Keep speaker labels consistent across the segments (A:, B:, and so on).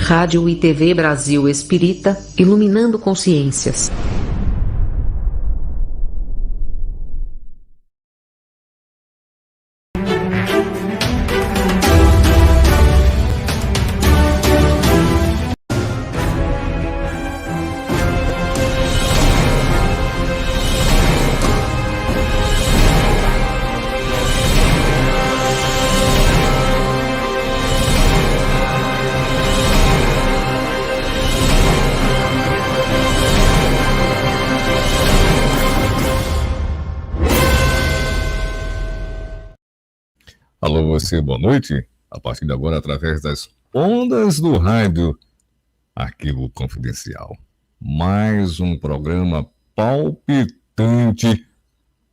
A: Rádio e TV Brasil Espírita, iluminando consciências.
B: Alô, você, boa noite. A partir de agora, através das ondas do rádio, Arquivo Confidencial. Mais um programa palpitante,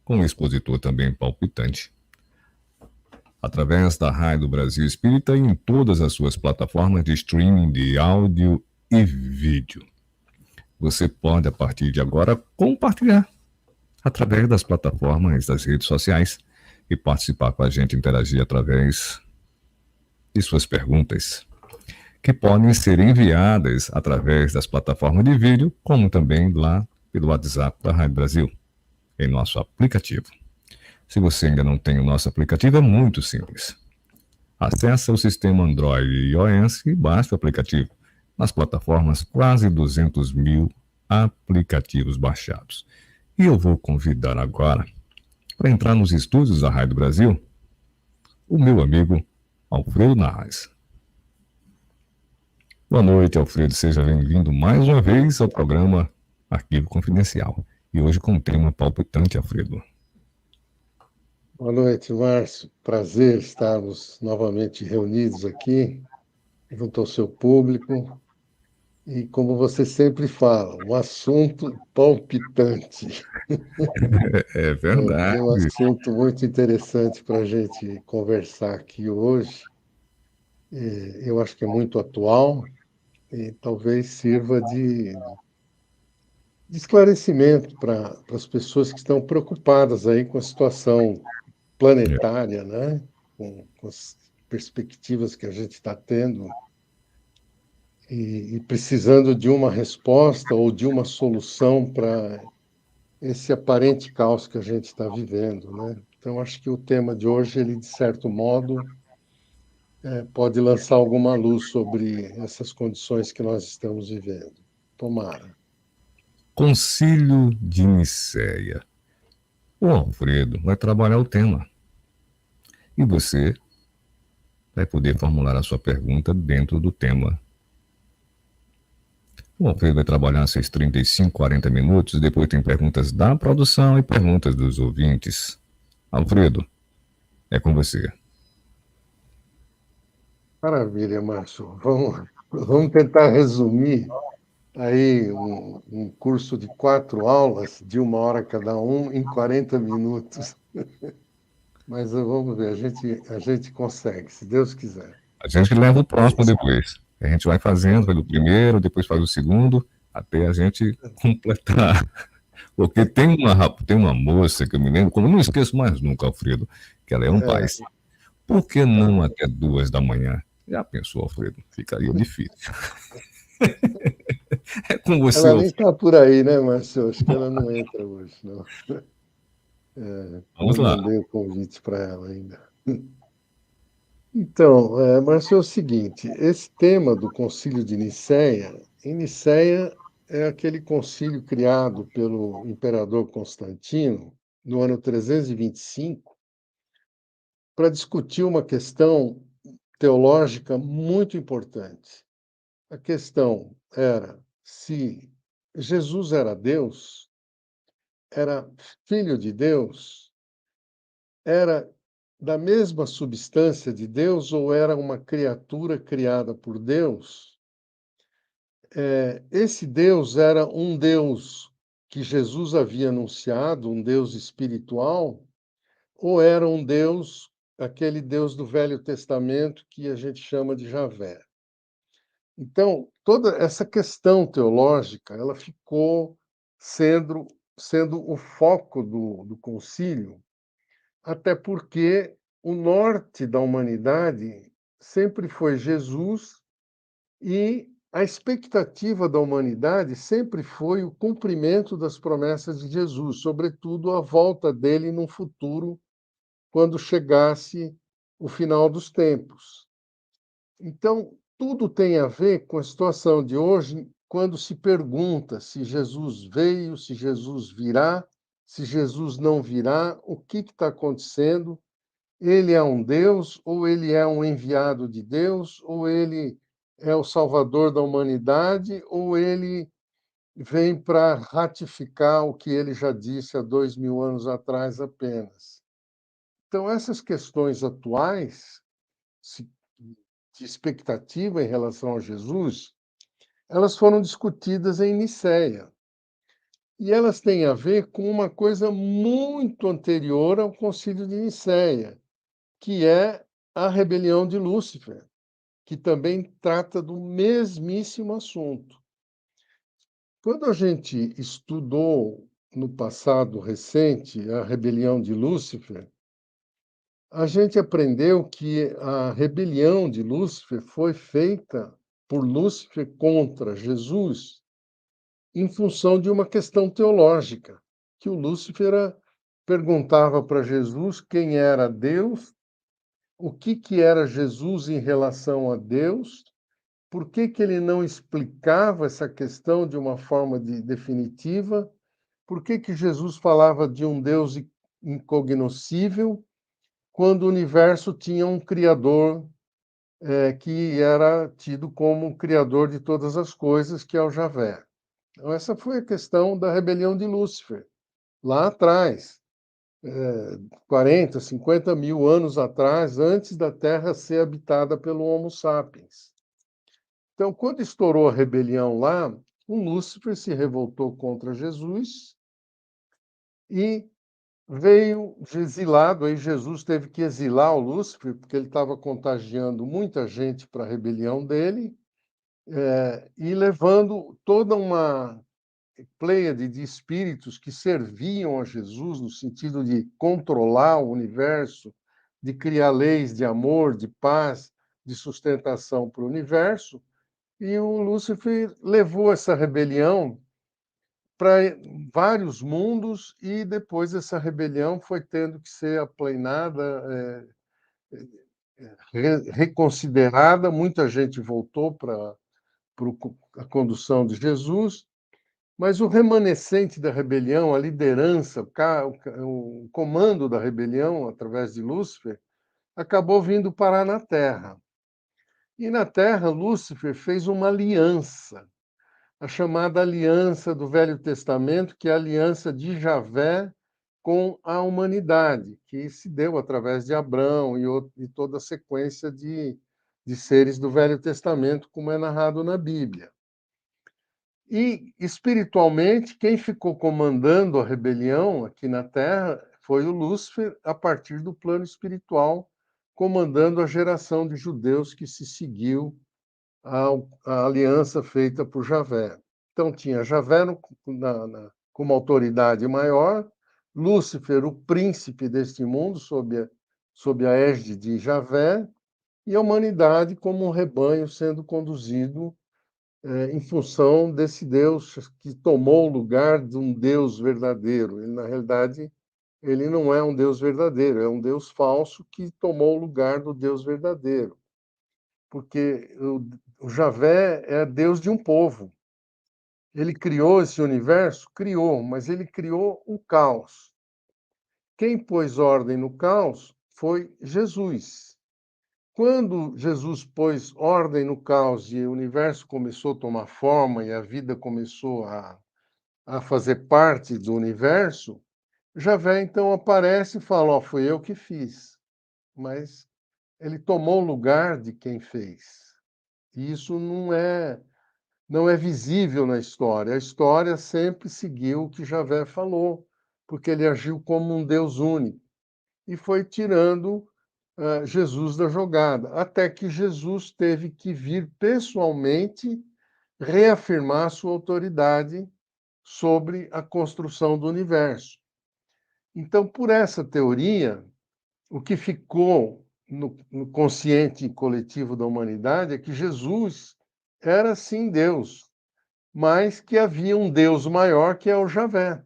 B: com um expositor também palpitante. Através da Rádio Brasil Espírita e em todas as suas plataformas de streaming de áudio e vídeo. Você pode, a partir de agora, compartilhar através das plataformas das redes sociais e participar com a gente, interagir através de suas perguntas, que podem ser enviadas através das plataformas de vídeo, como também lá pelo WhatsApp da Rádio Brasil, em nosso aplicativo. Se você ainda não tem o nosso aplicativo, é muito simples. Acesse o sistema Android e iOS e baixe o aplicativo. Nas plataformas, quase 200 mil aplicativos baixados. E eu vou convidar agora, para entrar nos estúdios da Rádio Brasil, o meu amigo Alfredo Narras. Boa noite, Alfredo. Seja bem-vindo mais uma vez ao programa Arquivo Confidencial. E hoje com um tema palpitante, Alfredo.
C: Boa noite, Márcio. Prazer estarmos novamente reunidos aqui, junto ao seu público. E como você sempre fala, um assunto palpitante.
B: É verdade.
C: Tem um assunto muito interessante para a gente conversar aqui hoje. Eu acho que é muito atual e talvez sirva de esclarecimento para as pessoas que estão preocupadas aí com a situação planetária, né? Com as perspectivas que a gente está tendo e precisando de uma resposta ou de uma solução para esse aparente caos que a gente está vivendo, né? Então, acho que o tema de hoje, ele, de certo modo, pode lançar alguma luz sobre essas condições que nós estamos vivendo. Tomara.
B: Concílio de Nicéia. O Alfredo vai trabalhar o tema. E você vai poder formular a sua pergunta dentro do tema. O Alfredo vai trabalhar esses 35, 40 minutos, depois tem perguntas da produção e perguntas dos ouvintes. Alfredo, é com você.
C: Maravilha, Márcio. Vamos tentar resumir aí um curso de 4 aulas, de 1 hora cada um, em 40 minutos. Mas vamos ver, a gente consegue, se Deus quiser.
B: A gente leva o próximo depois. A gente vai fazendo, vai do primeiro, depois faz o segundo, até a gente completar. Porque tem uma moça que eu me lembro, como eu não esqueço mais nunca, Alfredo, que ela é um paz. Por que não até 2 da manhã? Já pensou, Alfredo? Ficaria difícil. É com você,
C: Ela nem
B: Alfredo.
C: está por aí, né, Márcio? Acho que ela não entra hoje, não.
B: Vamos
C: Não
B: lá.
C: mandei o convite para ela ainda. Então, Márcio, é o seguinte, esse tema do Concílio de Nicéia, em Nicéia é aquele concílio criado pelo imperador Constantino no ano 325 para discutir uma questão teológica muito importante. A questão era se Jesus era Deus, era filho de Deus, era da mesma substância de Deus ou era uma criatura criada por Deus? Esse Deus era um Deus que Jesus havia anunciado, um Deus espiritual, ou era um Deus, aquele Deus do Velho Testamento que a gente chama de Javé? Então, toda essa questão teológica, ela ficou sendo o foco do concílio, até porque o norte da humanidade sempre foi Jesus E a expectativa da humanidade sempre foi o cumprimento das promessas de Jesus, sobretudo a volta dele no futuro, quando chegasse o final dos tempos. Então, tudo tem a ver com a situação de hoje, quando se pergunta se Jesus veio, se Jesus virá, se Jesus não virá, o que está acontecendo? Ele é um Deus, ou ele é um enviado de Deus, ou ele é o salvador da humanidade, ou ele vem para ratificar o que ele já disse há 2000 anos atrás apenas. Então, essas questões atuais de expectativa em relação a Jesus, elas foram discutidas em Nicéia. E elas têm a ver com uma coisa muito anterior ao Concílio de Nicéia, que é a rebelião de Lúcifer, que também trata do mesmíssimo assunto. Quando a gente estudou no passado recente a rebelião de Lúcifer, a gente aprendeu que a rebelião de Lúcifer foi feita por Lúcifer contra Jesus em função de uma questão teológica, que o Lúcifer perguntava para Jesus quem era Deus, o que era Jesus em relação a Deus, por que ele não explicava essa questão de uma forma definitiva, por que Jesus falava de um Deus incognoscível, quando o universo tinha um Criador que era tido como o Criador de todas as coisas, que é o Javé. Então, essa foi a questão da rebelião de Lúcifer, lá atrás, 40, 50 mil anos atrás, antes da Terra ser habitada pelo Homo sapiens. Então, quando estourou a rebelião lá, o Lúcifer se revoltou contra Jesus e veio exilado. Aí Jesus teve que exilar o Lúcifer, porque ele estava contagiando muita gente para a rebelião dele, e levando toda uma pleiade de espíritos que serviam a Jesus no sentido de controlar o universo, de criar leis de amor, de paz, de sustentação para o universo. E o Lúcifer levou essa rebelião para vários mundos e depois essa rebelião foi tendo que ser aplanada, reconsiderada. Muita gente voltou para a condução de Jesus, mas o remanescente da rebelião, a liderança, o comando da rebelião, através de Lúcifer, acabou vindo parar na Terra. E na Terra, Lúcifer fez uma aliança, a chamada aliança do Velho Testamento, que é a aliança de Javé com a humanidade, que se deu através de Abrão e toda a sequência de seres do Velho Testamento, como é narrado na Bíblia. E, espiritualmente, quem ficou comandando a rebelião aqui na Terra foi o Lúcifer, a partir do plano espiritual, comandando a geração de judeus que se seguiu a aliança feita por Javé. Então, tinha Javé como autoridade maior, Lúcifer, o príncipe deste mundo, sob a égide de Javé, e a humanidade como um rebanho sendo conduzido em função desse Deus que tomou o lugar de um Deus verdadeiro. Ele, na realidade, ele não é um Deus verdadeiro, é um Deus falso que tomou o lugar do Deus verdadeiro. Porque o Javé é Deus de um povo. Ele criou esse universo? Criou, mas ele criou o caos. Quem pôs ordem no caos foi Jesus. Quando Jesus pôs ordem no caos e o universo começou a tomar forma e a vida começou a fazer parte do universo, Javé então aparece e fala: Ó, fui eu que fiz. Mas ele tomou o lugar de quem fez. E isso não é visível na história. A história sempre seguiu o que Javé falou, porque ele agiu como um Deus único. E foi tirando Jesus da jogada, até que Jesus teve que vir pessoalmente reafirmar sua autoridade sobre a construção do universo. Então, por essa teoria, o que ficou no consciente coletivo da humanidade é que Jesus era sim Deus, mas que havia um Deus maior que é o Javé,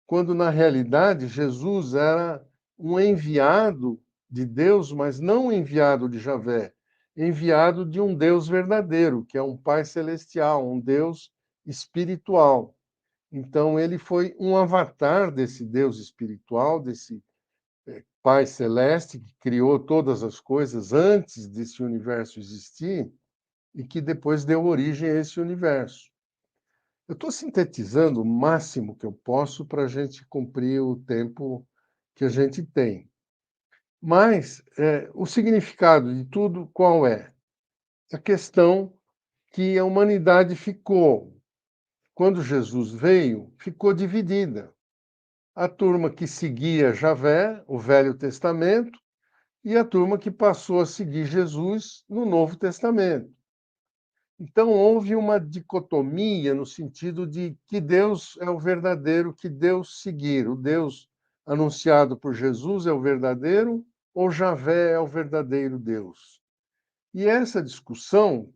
C: quando na realidade Jesus era um enviado de Deus, mas não um enviado de Javé, enviado de um Deus verdadeiro, que é um Pai celestial, um Deus espiritual. Então ele foi um avatar desse Deus espiritual, desse Pai celeste que criou todas as coisas antes desse universo existir e que depois deu origem a esse universo. Eu estou sintetizando o máximo que eu posso para a gente cumprir o tempo que a gente tem. Mas o significado de tudo qual é? A questão que a humanidade ficou, quando Jesus veio, ficou dividida. A turma que seguia Javé, o Velho Testamento, e a turma que passou a seguir Jesus no Novo Testamento. Então, houve uma dicotomia no sentido de que Deus é o verdadeiro, que Deus seguir. O Deus anunciado por Jesus é o verdadeiro ou Javé é o verdadeiro Deus? E essa discussão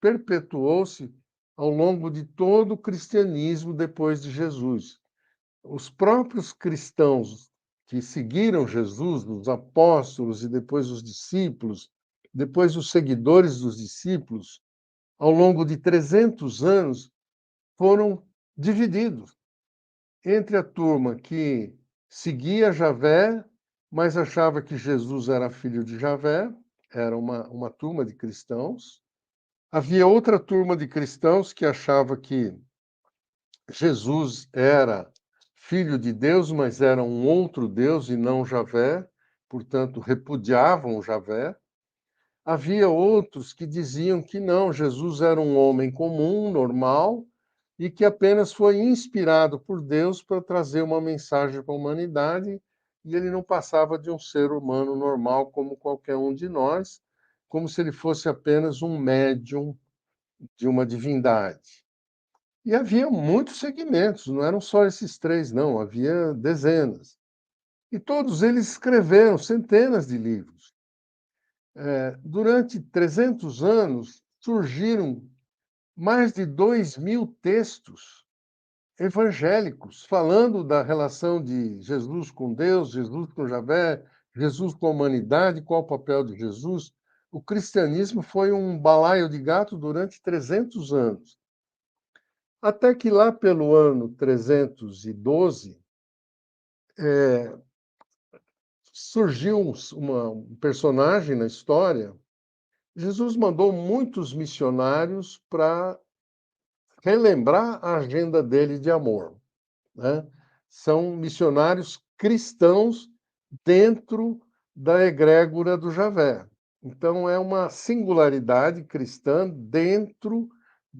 C: perpetuou-se ao longo de todo o cristianismo depois de Jesus. Os próprios cristãos que seguiram Jesus, os apóstolos e depois os discípulos, depois os seguidores dos discípulos, ao longo de 300 anos, foram divididos entre a turma que seguia Javé, mas achava que Jesus era filho de Javé, era uma turma de cristãos. Havia outra turma de cristãos que achava que Jesus era filho de Deus, mas era um outro Deus e não Javé, portanto, repudiavam Javé. Havia outros que diziam que não, Jesus era um homem comum, normal, e que apenas foi inspirado por Deus para trazer uma mensagem para a humanidade, e ele não passava de um ser humano normal como qualquer um de nós, como se ele fosse apenas um médium de uma divindade. E havia muitos segmentos, não eram só esses três, não, havia dezenas. E todos eles escreveram centenas de livros. Durante 300 anos, surgiram mais de 2.000 textos evangélicos falando da relação de Jesus com Deus, Jesus com Javé, Jesus com a humanidade, qual o papel de Jesus. O cristianismo foi um balaio de gato durante 300 anos. Até que lá pelo ano 312, surgiu um personagem na história. Jesus mandou muitos missionários para relembrar a agenda dele de amor, né? São missionários cristãos dentro da egrégora do Javé. Então, é uma singularidade cristã dentro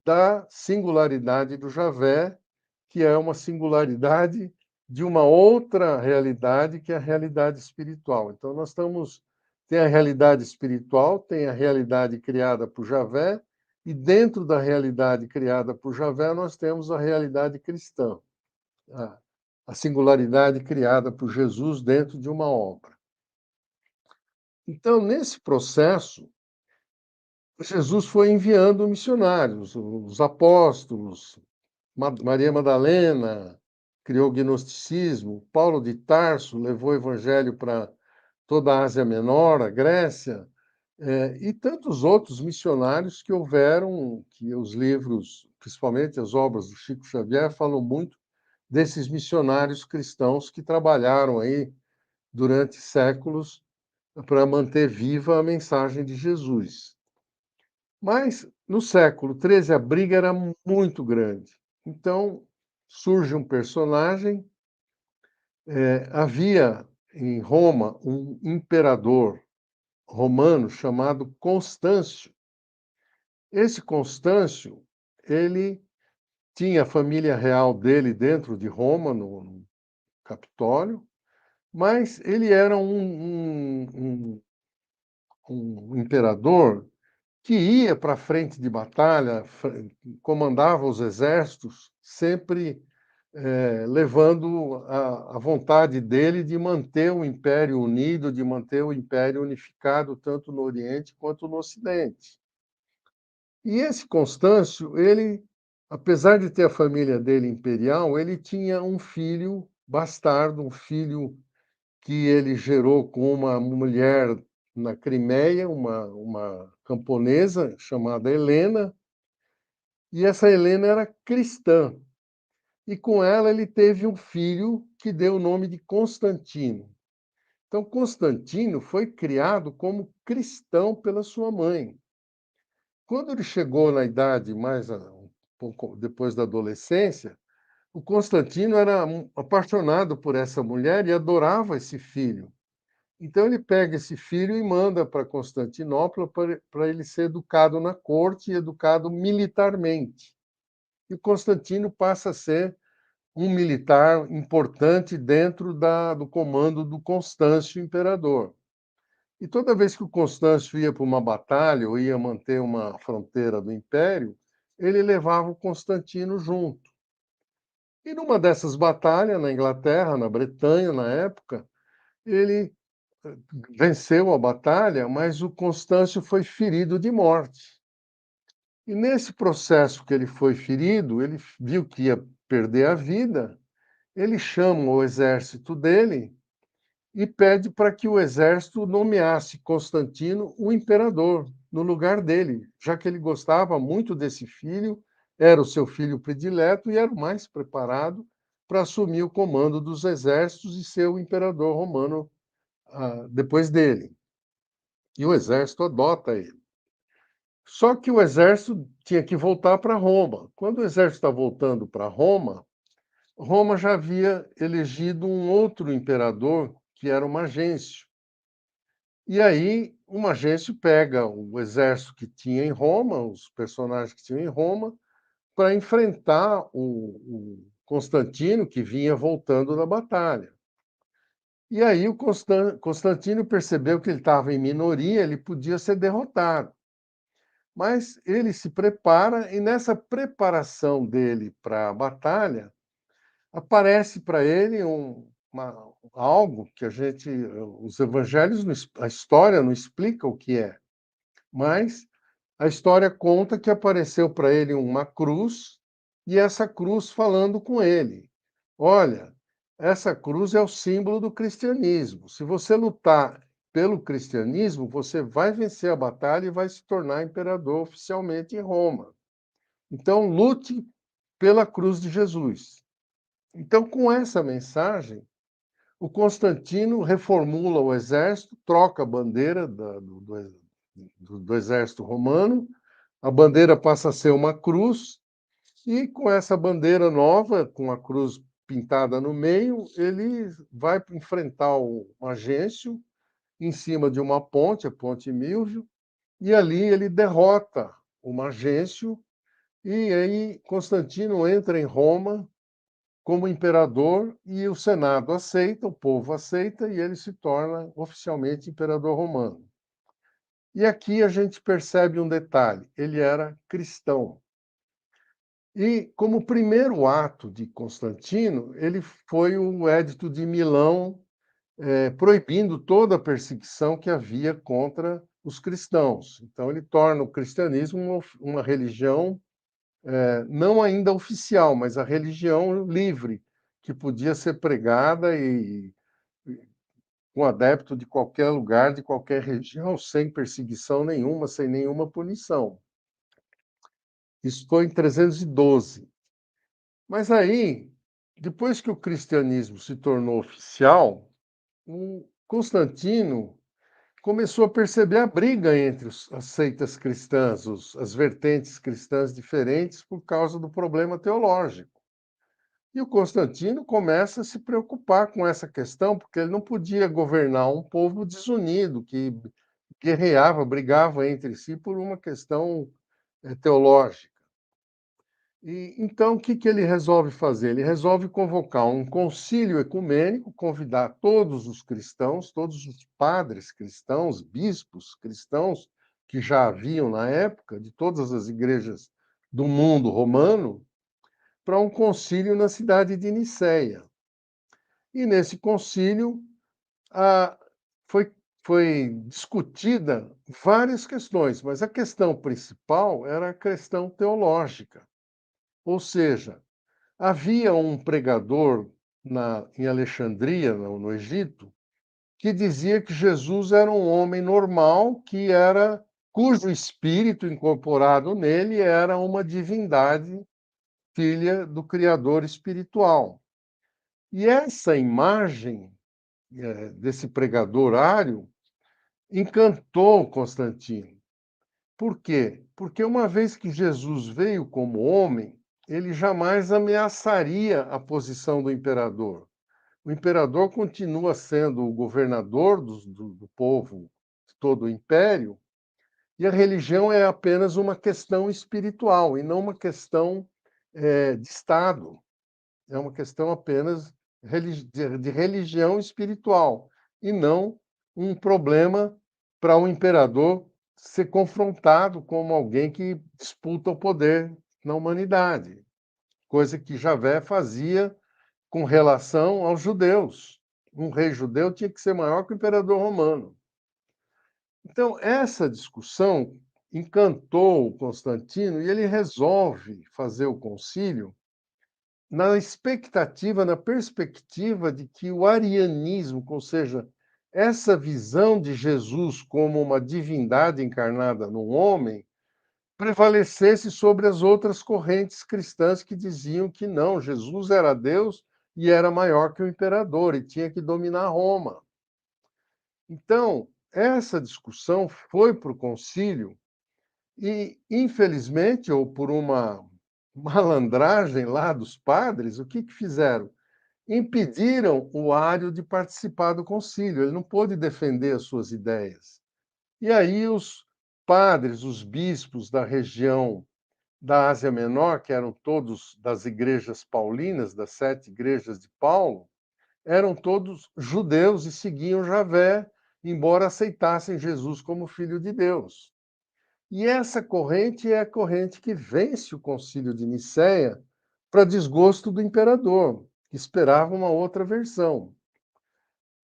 C: da singularidade do Javé, que é uma singularidade de uma outra realidade, que é a realidade espiritual. Então, nós estamos. Tem a realidade espiritual, tem a realidade criada por Javé, e dentro da realidade criada por Javé, nós temos a realidade cristã, a singularidade criada por Jesus dentro de uma obra. Então, nesse processo, Jesus foi enviando missionários, os apóstolos, Maria Madalena criou o gnosticismo, Paulo de Tarso levou o evangelho para toda a Ásia Menor, a Grécia, e tantos outros missionários que houveram, que os livros, principalmente as obras do Chico Xavier, falam muito desses missionários cristãos que trabalharam aí durante séculos para manter viva a mensagem de Jesus. Mas no século XIII a briga era muito grande. Então surge um personagem. Havia em Roma um imperador romano chamado Constâncio. Esse Constâncio, ele tinha a família real dele dentro de Roma, no Capitólio, mas ele era um imperador que ia para a frente de batalha, comandava os exércitos, sempre levando a vontade dele de manter o Império unido, de manter o Império unificado, tanto no Oriente quanto no Ocidente. E esse Constâncio, ele, apesar de ter a família dele imperial, ele tinha um filho bastardo, um filho que ele gerou com uma mulher na Crimeia, uma camponesa chamada Helena, e essa Helena era cristã. E com ela ele teve um filho que deu o nome de Constantino. Então, Constantino foi criado como cristão pela sua mãe. Quando ele chegou na idade um pouco depois da adolescência, o Constantino era apaixonado por essa mulher e adorava esse filho. Então ele pega esse filho e manda para Constantinopla para ele ser educado na corte e educado militarmente. E Constantino passa a ser um militar importante dentro do comando do Constâncio imperador. E toda vez que o Constâncio ia para uma batalha ou ia manter uma fronteira do império, ele levava o Constantino junto. E numa dessas batalhas, na Inglaterra, na Bretanha, na época, ele venceu a batalha, mas o Constâncio foi ferido de morte. E nesse processo que ele foi ferido, ele viu que ia perder a vida, ele chama o exército dele e pede para que o exército nomeasse Constantino o imperador no lugar dele, já que ele gostava muito desse filho, era o seu filho predileto e era o mais preparado para assumir o comando dos exércitos e ser o imperador romano depois dele. E o exército adota ele. Só que o exército tinha que voltar para Roma. Quando o exército está voltando para Roma, Roma já havia elegido um outro imperador, que era o Magêncio. E aí o Magêncio pega o exército que tinha em Roma, os personagens que tinham em Roma, para enfrentar o Constantino, que vinha voltando da batalha. E aí o Constantino percebeu que ele estava em minoria, ele podia ser derrotado. Mas ele se prepara, e nessa preparação dele para a batalha, aparece para ele algo que os evangelhos, a história não explica o que é, mas a história conta que apareceu para ele uma cruz, e essa cruz falando com ele: olha, essa cruz é o símbolo do cristianismo. Se você lutar pelo cristianismo, você vai vencer a batalha e vai se tornar imperador oficialmente em Roma. Então, lute pela cruz de Jesus. Então, com essa mensagem, o Constantino reformula o exército, troca a bandeira do exército romano, a bandeira passa a ser uma cruz, e com essa bandeira nova, com a cruz pintada no meio, ele vai enfrentar o Magêncio em cima de uma ponte, a Ponte Milvio, e ali ele derrota o Magêncio, e aí Constantino entra em Roma como imperador e o Senado aceita, o povo aceita, e ele se torna oficialmente imperador romano. E aqui a gente percebe um detalhe: ele era cristão. E, como primeiro ato de Constantino, ele foi o Edito de Milão, proibindo toda a perseguição que havia contra os cristãos. Então, ele torna o cristianismo uma religião não ainda oficial, mas a religião livre, que podia ser pregada e com adepto de qualquer lugar, de qualquer região, sem perseguição nenhuma, sem nenhuma punição. Isso foi em 312. Mas aí, depois que o cristianismo se tornou oficial, o Constantino começou a perceber a briga entre as seitas cristãs, as vertentes cristãs diferentes, por causa do problema teológico. E o Constantino começa a se preocupar com essa questão, porque ele não podia governar um povo desunido, que guerreava, brigava entre si por uma questão teológica. E então, o que ele resolve fazer? Ele resolve convocar um concílio ecumênico, convidar todos os cristãos, todos os padres cristãos, bispos cristãos que já haviam na época, de todas as igrejas do mundo romano, para um concílio na cidade de Nicéia. E nesse concílio foi foi discutida várias questões, mas a questão principal era a questão teológica. Ou seja, havia um pregador em Alexandria, no Egito, que dizia que Jesus era um homem normal, cujo espírito incorporado nele era uma divindade, filha do Criador espiritual. E essa imagem desse pregador ário encantou Constantino. Por quê? Porque uma vez que Jesus veio como homem, ele jamais ameaçaria a posição do imperador. O imperador continua sendo o governador do povo, de todo o império, e a religião é apenas uma questão espiritual e não uma questão de Estado. É uma questão apenas de religião espiritual e não um problema para o imperador ser confrontado como alguém que disputa o poder na humanidade, coisa que Javé fazia com relação aos judeus. Um rei judeu tinha que ser maior que o imperador romano. Então, essa discussão encantou o Constantino e ele resolve fazer o concílio na expectativa, na perspectiva de que o arianismo, ou seja, essa visão de Jesus como uma divindade encarnada num homem, prevalecesse sobre as outras correntes cristãs que diziam que não, Jesus era Deus e era maior que o imperador e tinha que dominar Roma. Então, essa discussão foi para o concílio e, infelizmente, ou por uma malandragem lá dos padres, o que fizeram? Impediram o Ário de participar do concílio, ele não pôde defender as suas ideias. E aí os padres, os bispos da região da Ásia Menor, que eram todos das igrejas paulinas, das 7 igrejas de Paulo, eram todos judeus e seguiam Javé, embora aceitassem Jesus como filho de Deus. E essa corrente é a corrente que vence o Concílio de Nicéia para desgosto do imperador, que esperava uma outra versão.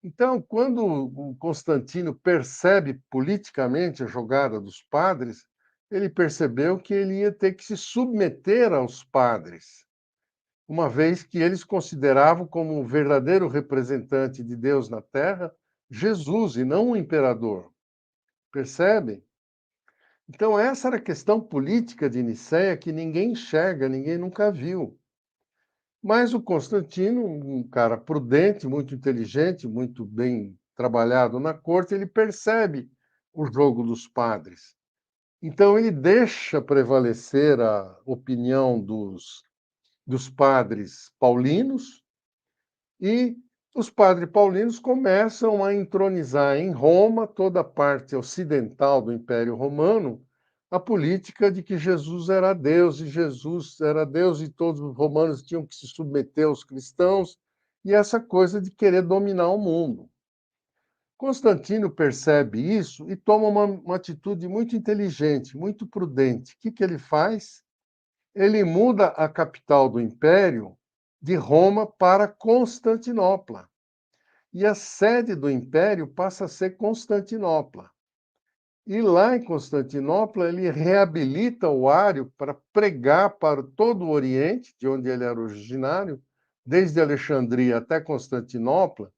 C: Então, quando o Constantino percebe politicamente a jogada dos padres, ele percebeu que ele ia ter que se submeter aos padres, uma vez que eles consideravam como o verdadeiro representante de Deus na Terra Jesus e não o imperador. Percebe? Então, essa era a questão política de Nicéia que ninguém enxerga, ninguém nunca viu. Mas o Constantino, um cara prudente, muito inteligente, muito bem trabalhado na corte, ele percebe o jogo dos padres. Então, ele deixa prevalecer a opinião dos padres paulinos e os padres paulinos começam a entronizar em Roma, toda a parte ocidental do Império Romano, a política de que Jesus era Deus e todos os romanos tinham que se submeter aos cristãos, e essa coisa de querer dominar o mundo. Constantino percebe isso e toma uma atitude muito inteligente, muito prudente. O que ele faz? Ele muda a capital do império de Roma para Constantinopla. E a sede do império passa a ser Constantinopla. E lá em Constantinopla, ele reabilita o Ário para pregar para todo o Oriente, de onde ele era originário, desde Alexandria até Constantinopla,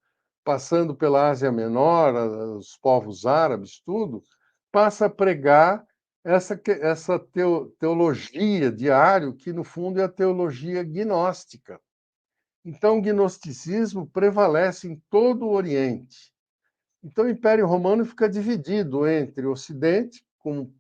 C: passando pela Ásia Menor, os povos árabes, tudo, passa a pregar essa teologia de Ário, que no fundo é a teologia gnóstica. Então, o gnosticismo prevalece em todo o Oriente. Então, o Império Romano fica dividido entre o Ocidente, com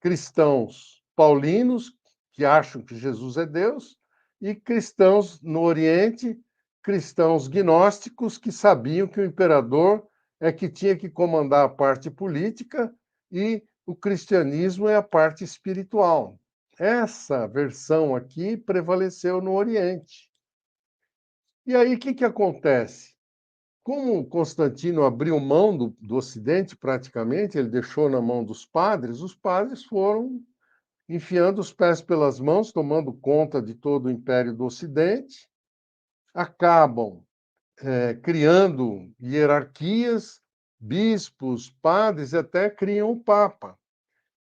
C: cristãos paulinos, que acham que Jesus é Deus, e cristãos no Oriente, cristãos gnósticos, que sabiam que o imperador é que tinha que comandar a parte política e o cristianismo é a parte espiritual. Essa versão aqui prevaleceu no Oriente. E aí, o que acontece? Como Constantino abriu mão do Ocidente, praticamente, ele deixou na mão dos padres, os padres foram enfiando os pés pelas mãos, tomando conta de todo o Império do Ocidente, acabam criando hierarquias, bispos, padres, e até criam o Papa.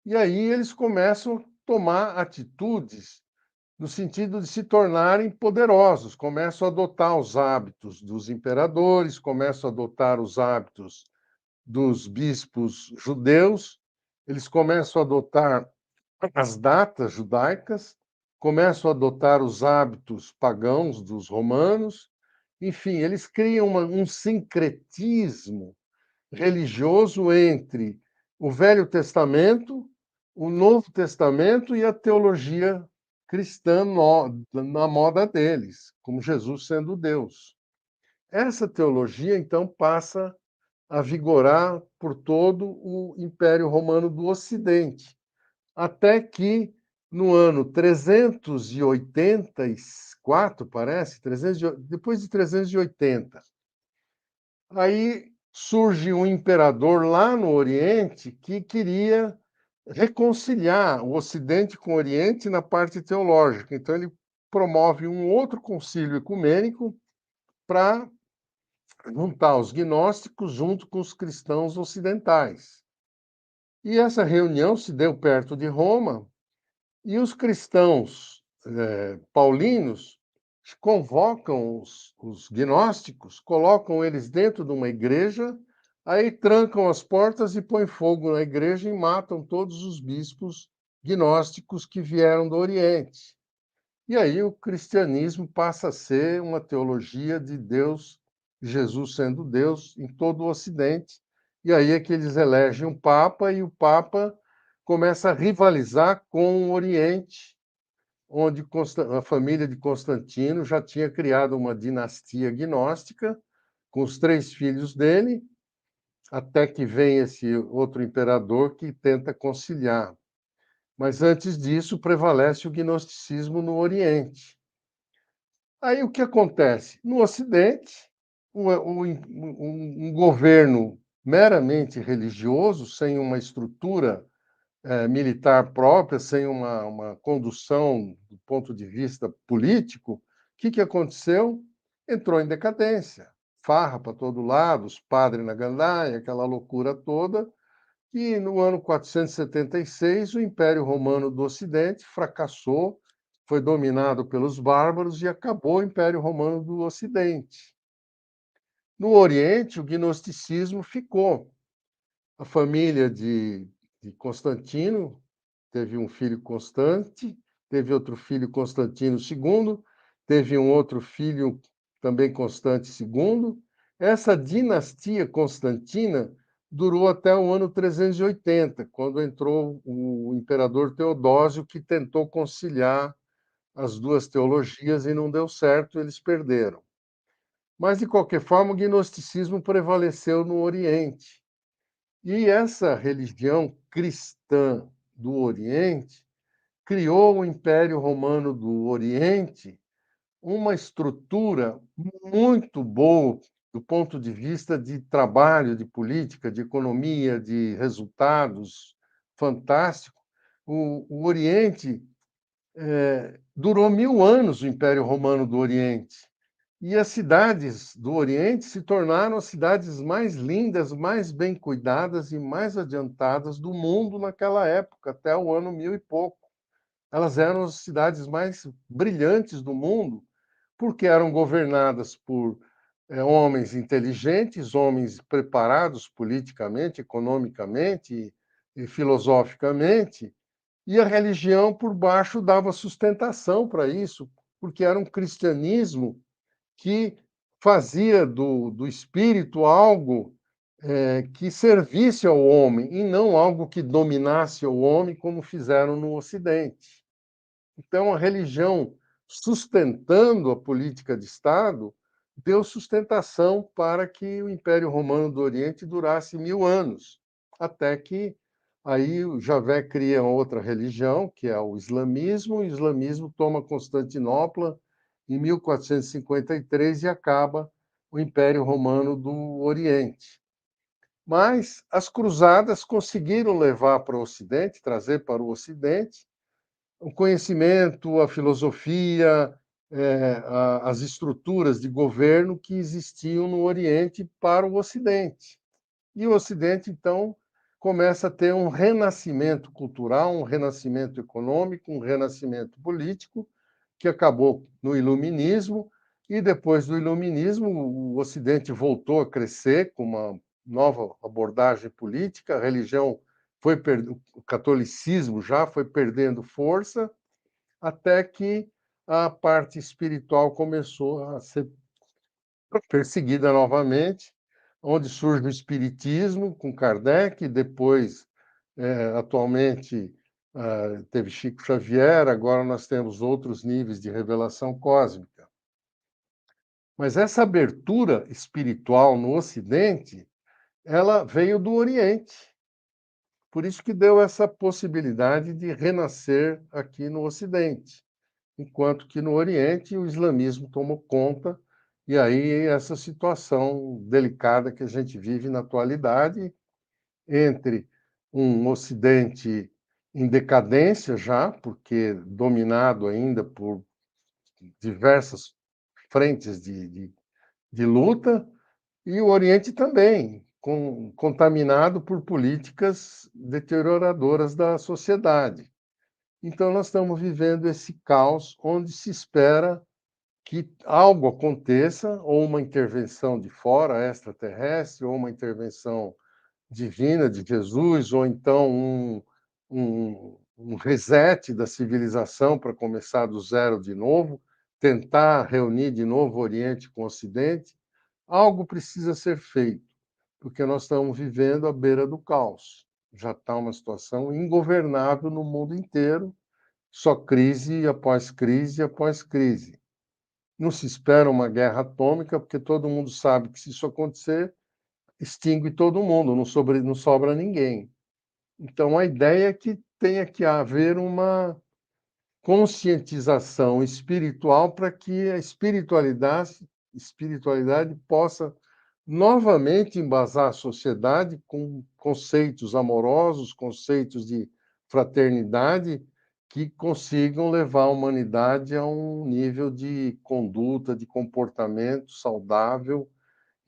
C: E aí eles começam a tomar atitudes no sentido de se tornarem poderosos, começam a adotar os hábitos dos imperadores, começam a adotar os hábitos dos bispos judeus, eles começam a adotar as datas judaicas, começam a adotar os hábitos pagãos dos romanos, enfim, eles criam um sincretismo religioso entre o Velho Testamento, o Novo Testamento e a teologia cristã na moda deles, como Jesus sendo Deus. Essa teologia, então, passa a vigorar por todo o Império Romano do Ocidente, até que no ano 384, parece, depois de 380, aí surge um imperador lá no Oriente que queria reconciliar o Ocidente com o Oriente na parte teológica. Então, ele promove um outro concílio ecumênico para juntar os gnósticos junto com os cristãos ocidentais. E essa reunião se deu perto de Roma, e os cristãos paulinos convocam os gnósticos, colocam eles dentro de uma igreja, aí trancam as portas e põem fogo na igreja e matam todos os bispos gnósticos que vieram do Oriente. E aí o cristianismo passa a ser uma teologia de Deus, Jesus sendo Deus, em todo o Ocidente. E aí é que eles elegem um Papa, e o Papa começa a rivalizar com o Oriente, onde a família de Constantino já tinha criado uma dinastia gnóstica com os 3 filhos dele, até que vem esse outro imperador que tenta conciliar. Mas antes disso, prevalece o gnosticismo no Oriente. Aí o que acontece? No Ocidente, um governo meramente religioso, sem uma estrutura militar própria, sem uma condução do ponto de vista político, o que aconteceu? Entrou em decadência. Farra para todo lado, os padres na gandaia, aquela loucura toda. E no ano 476, o Império Romano do Ocidente fracassou, foi dominado pelos bárbaros e acabou o Império Romano do Ocidente. No Oriente, o gnosticismo ficou. A família de Constantino teve um filho Constante, teve outro filho Constantino II, teve um outro filho também Constante II. Essa dinastia constantina durou até o ano 380, quando entrou o imperador Teodósio, que tentou conciliar as duas teologias e não deu certo, eles perderam. Mas, de qualquer forma, o gnosticismo prevaleceu no Oriente. E essa religião cristã do Oriente criou o Império Romano do Oriente uma estrutura muito boa do ponto de vista de trabalho, de política, de economia, de resultados, fantástico. O Oriente durou 1000 anos, o Império Romano do Oriente. E as cidades do Oriente se tornaram as cidades mais lindas, mais bem cuidadas e mais adiantadas do mundo naquela época, até o ano 1000 e pouco. Elas eram as cidades mais brilhantes do mundo, porque eram governadas por homens inteligentes, homens preparados politicamente, economicamente e filosoficamente, e a religião por baixo dava sustentação para isso, porque era um cristianismo que fazia do espírito algo que servisse ao homem e não algo que dominasse o homem, como fizeram no Ocidente. Então, a religião, sustentando a política de Estado, deu sustentação para que o Império Romano do Oriente durasse 1000 anos, até que aí o Javé cria outra religião, que é o islamismo. O islamismo toma Constantinopla em 1453 e acaba o Império Romano do Oriente. Mas as cruzadas conseguiram levar para o Ocidente, trazer para o Ocidente, o conhecimento, a filosofia, as estruturas de governo que existiam no Oriente para o Ocidente. E o Ocidente, então, começa a ter um renascimento cultural, um renascimento econômico, um renascimento político, que acabou no Iluminismo, e depois do Iluminismo, o Ocidente voltou a crescer com uma nova abordagem política, a religião o catolicismo já foi perdendo força, até que a parte espiritual começou a ser perseguida novamente, onde surge o espiritismo com Kardec, depois, atualmente, teve Chico Xavier, agora nós temos outros níveis de revelação cósmica. Mas essa abertura espiritual no Ocidente, ela veio do Oriente. Por isso que deu essa possibilidade de renascer aqui no Ocidente, enquanto que no Oriente o islamismo tomou conta, e aí essa situação delicada que a gente vive na atualidade, entre um Ocidente em decadência já, porque dominado ainda por diversas frentes de luta, e o Oriente também, contaminado por políticas deterioradoras da sociedade. Então, nós estamos vivendo esse caos onde se espera que algo aconteça, ou uma intervenção de fora, extraterrestre, ou uma intervenção divina de Jesus, ou então um reset da civilização para começar do zero de novo, tentar reunir de novo o Oriente com o Ocidente. Algo precisa ser feito, porque nós estamos vivendo à beira do caos. Já está uma situação ingovernável no mundo inteiro, só crise após crise após crise. Não se espera uma guerra atômica, porque todo mundo sabe que, se isso acontecer, extingue todo mundo, não sobra ninguém. Então, a ideia é que tenha que haver uma conscientização espiritual para que a espiritualidade possa novamente embasar a sociedade com conceitos amorosos, conceitos de fraternidade, que consigam levar a humanidade a um nível de conduta, de comportamento saudável,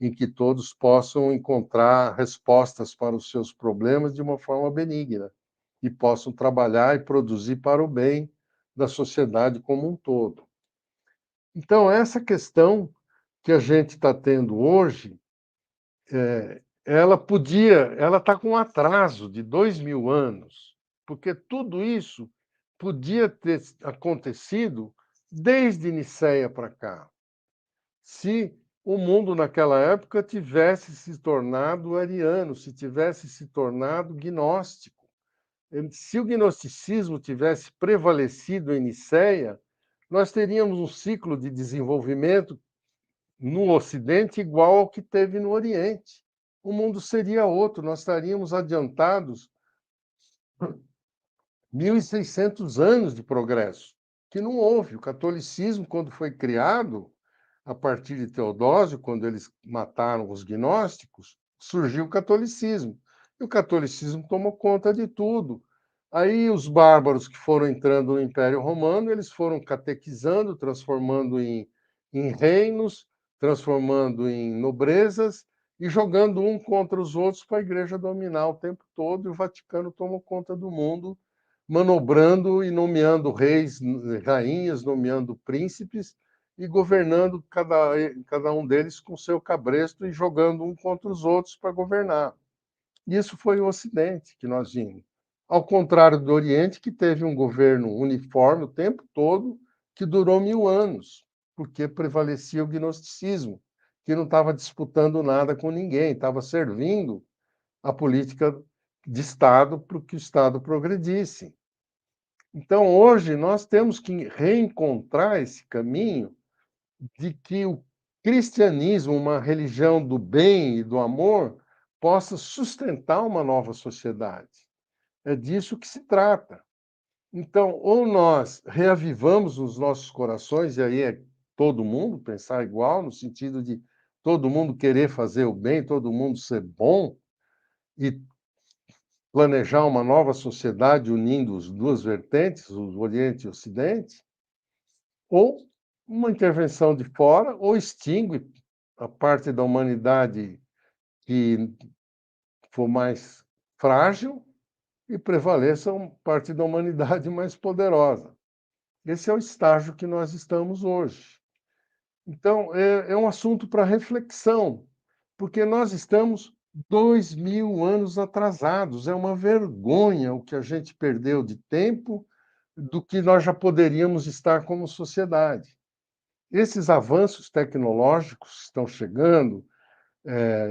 C: em que todos possam encontrar respostas para os seus problemas de uma forma benigna e possam trabalhar e produzir para o bem da sociedade como um todo. Então, essa questão que a gente está tendo hoje, ela está com um atraso de 2.000 anos, porque tudo isso podia ter acontecido desde Nicéia para cá, se o mundo naquela época tivesse se tornado ariano, se tivesse se tornado gnóstico. Se o gnosticismo tivesse prevalecido em Nicéia, nós teríamos um ciclo de desenvolvimento no Ocidente igual ao que teve no Oriente. O mundo seria outro, nós estaríamos adiantados 1.600 anos de progresso, que não houve. O catolicismo, quando foi criado, a partir de Teodósio, quando eles mataram os gnósticos, surgiu o catolicismo. E o catolicismo tomou conta de tudo. Aí os bárbaros que foram entrando no Império Romano, eles foram catequizando, transformando em reinos, transformando em nobrezas e jogando um contra os outros para a igreja dominar o tempo todo, e o Vaticano tomou conta do mundo, manobrando e nomeando reis, rainhas, nomeando príncipes, e governando cada um deles com seu cabresto e jogando um contra os outros para governar. Isso foi o Ocidente que nós vimos. Ao contrário do Oriente, que teve um governo uniforme o tempo todo, que durou 1.000 anos, porque prevalecia o gnosticismo, que não estava disputando nada com ninguém, estava servindo a política de Estado para que o Estado progredisse. Então, hoje, nós temos que reencontrar esse caminho de que o cristianismo, uma religião do bem e do amor, possa sustentar uma nova sociedade. É disso que se trata. Então, ou nós reavivamos os nossos corações, e aí é todo mundo pensar igual, no sentido de todo mundo querer fazer o bem, todo mundo ser bom, e planejar uma nova sociedade unindo as duas vertentes, o Oriente e o Ocidente, ou uma intervenção de fora, ou extingue a parte da humanidade que for mais frágil e prevaleça uma parte da humanidade mais poderosa. Esse é o estágio que nós estamos hoje. Então, é um assunto para reflexão, porque nós estamos 2000 anos atrasados. É uma vergonha o que a gente perdeu de tempo do que nós já poderíamos estar como sociedade. Esses avanços tecnológicos estão chegando,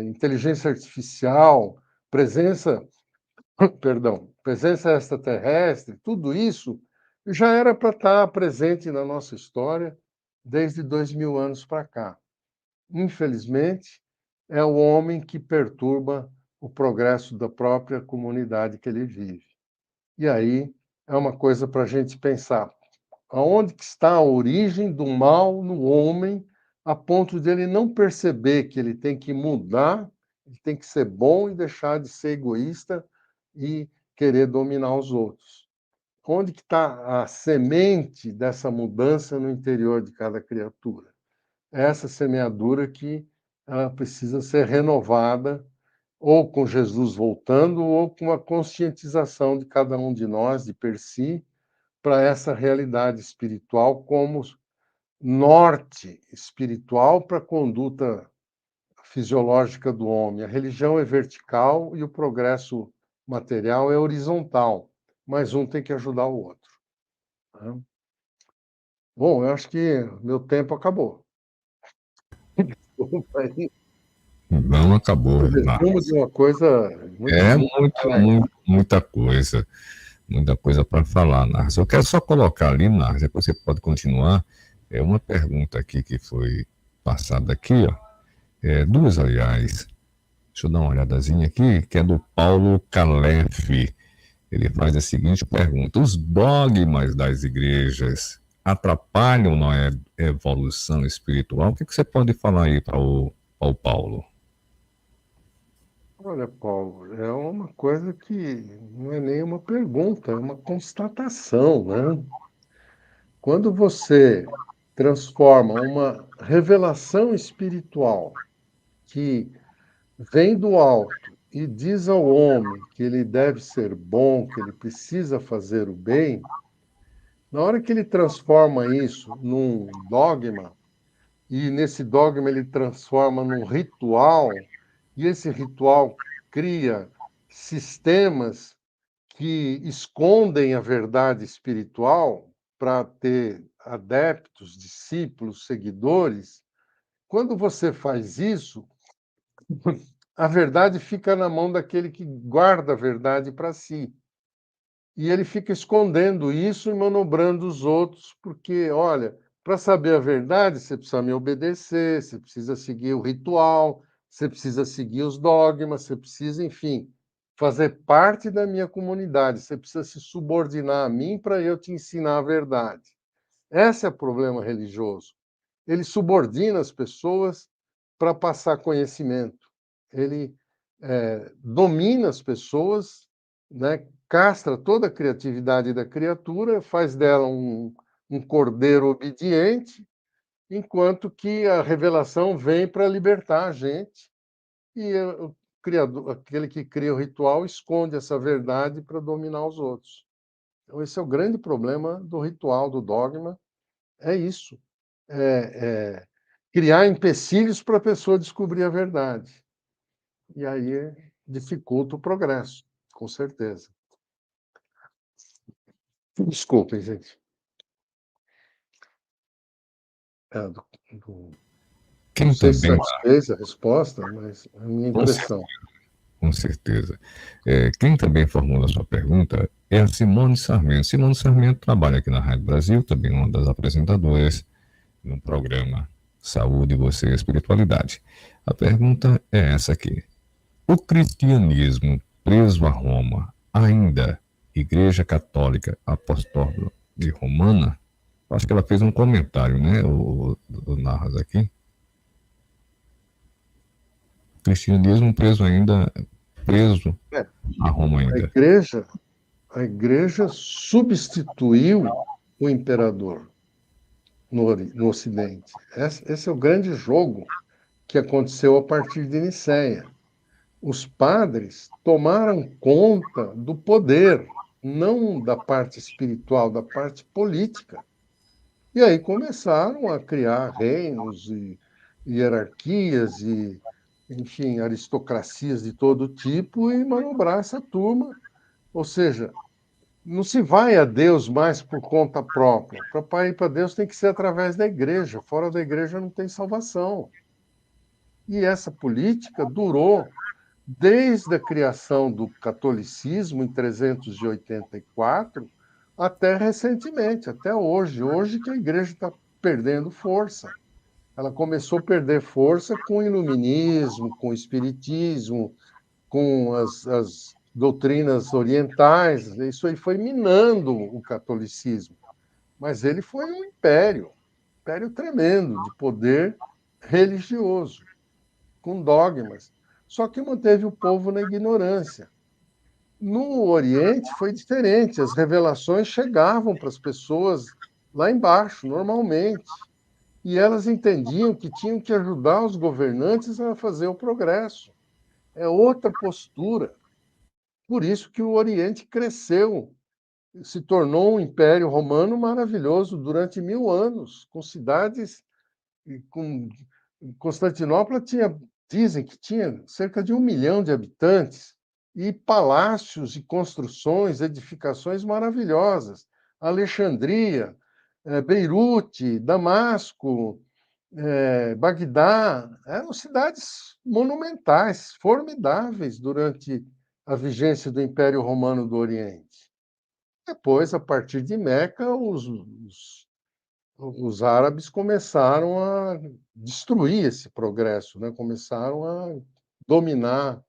C: inteligência artificial, presença, perdão, presença extraterrestre, tudo isso já era para estar presente na nossa história desde 2000 anos para cá. Infelizmente, é o homem que perturba o progresso da própria comunidade que ele vive. E aí é uma coisa para a gente pensar. Aonde que está a origem do mal no homem, a ponto de ele não perceber que ele tem que mudar, ele tem que ser bom e deixar de ser egoísta e querer dominar os outros? Onde que está a semente dessa mudança no interior de cada criatura? Essa semeadura que ela precisa ser renovada, ou com Jesus voltando, ou com a conscientização de cada um de nós, de per si, para essa realidade espiritual como norte espiritual para a conduta fisiológica do homem. A religião é vertical e o progresso material é horizontal, mas um tem que ajudar o outro. Né? Bom, eu acho que meu tempo acabou. Desculpa aí.
B: Não acabou,
C: O
B: Renato.
C: resumo de uma coisa muito,
B: É muita coisa para falar, Narcis. Eu quero só colocar ali, Narcis, depois você pode continuar. É uma pergunta aqui que foi passada aqui, ó. Duas, aliás. Deixa eu dar uma olhadazinha aqui, que é do Paulo Calef. Ele faz a seguinte pergunta: os dogmas das igrejas atrapalham na evolução espiritual? O que você pode falar aí para o Paulo?
C: Olha, Paulo, é uma coisa que não é nem uma pergunta, é uma constatação, né? Quando você transforma uma revelação espiritual que vem do alto e diz ao homem que ele deve ser bom, que ele precisa fazer o bem, na hora que ele transforma isso num dogma, e nesse dogma ele transforma num ritual, e esse ritual cria sistemas que escondem a verdade espiritual para ter adeptos, discípulos, seguidores. Quando você faz isso, a verdade fica na mão daquele que guarda a verdade para si. E ele fica escondendo isso e manobrando os outros, porque, olha, para saber a verdade, você precisa me obedecer, você precisa seguir o ritual, você precisa seguir os dogmas, você precisa, enfim, fazer parte da minha comunidade, você precisa se subordinar a mim para eu te ensinar a verdade. Esse é o problema religioso. Ele subordina as pessoas para passar conhecimento. Ele domina as pessoas, né? Castra toda a criatividade da criatura, faz dela um cordeiro obediente, enquanto que a revelação vem para libertar a gente e o criador, aquele que cria o ritual, esconde essa verdade para dominar os outros. Então, esse é o grande problema do ritual, do dogma, é isso. Criar empecilhos para a pessoa descobrir a verdade. E aí dificulta o progresso, com certeza. Desculpem, gente. Não
B: Quem
C: sei se
B: também,
C: satisfez a resposta, mas é a minha impressão.
B: com certeza. Quem também formula a sua pergunta é a Simone Sarmento. Simone Sarmento trabalha aqui na Rádio Brasil, também uma das apresentadoras no programa Saúde, Você e Espiritualidade. A pergunta é essa aqui: o cristianismo preso a Roma, ainda Igreja Católica Apostólica e Romana? Acho que ela fez um comentário, né, o Narras aqui. Cristianismo preso a Roma
C: A
B: ainda.
C: igreja, a igreja substituiu o imperador no Ocidente. Esse é o grande jogo que aconteceu a partir de Nicéia. os padres tomaram conta do poder, não da parte espiritual, da parte política. E aí começaram a criar reinos e hierarquias e, enfim, aristocracias de todo tipo e manobrar essa turma. Ou seja, não se vai a Deus mais por conta própria. Para ir para Deus tem que ser através da igreja. Fora da igreja não tem salvação. E essa política durou desde a criação do catolicismo em 384 até recentemente, até hoje. Hoje que a igreja está perdendo força. Ela começou a perder força com o iluminismo, com o espiritismo, com as doutrinas orientais. Isso aí foi minando o catolicismo. Mas ele foi um império tremendo de poder religioso, com dogmas. Só que manteve o povo na ignorância. No Oriente foi diferente, as revelações chegavam para as pessoas lá embaixo, normalmente, e elas entendiam que tinham que ajudar os governantes a fazer o progresso. É outra postura. Por isso que o Oriente cresceu, se tornou um império romano maravilhoso durante 1000 anos, com cidades, com Constantinopla tinha, dizem que tinha cerca de 1 milhão de habitantes e palácios e construções, edificações maravilhosas. Alexandria, Beirute, Damasco, Bagdá, eram cidades monumentais, formidáveis durante a vigência do Império Romano do Oriente. Depois, a partir de Meca, os árabes começaram a destruir esse progresso, né? Começaram a dominar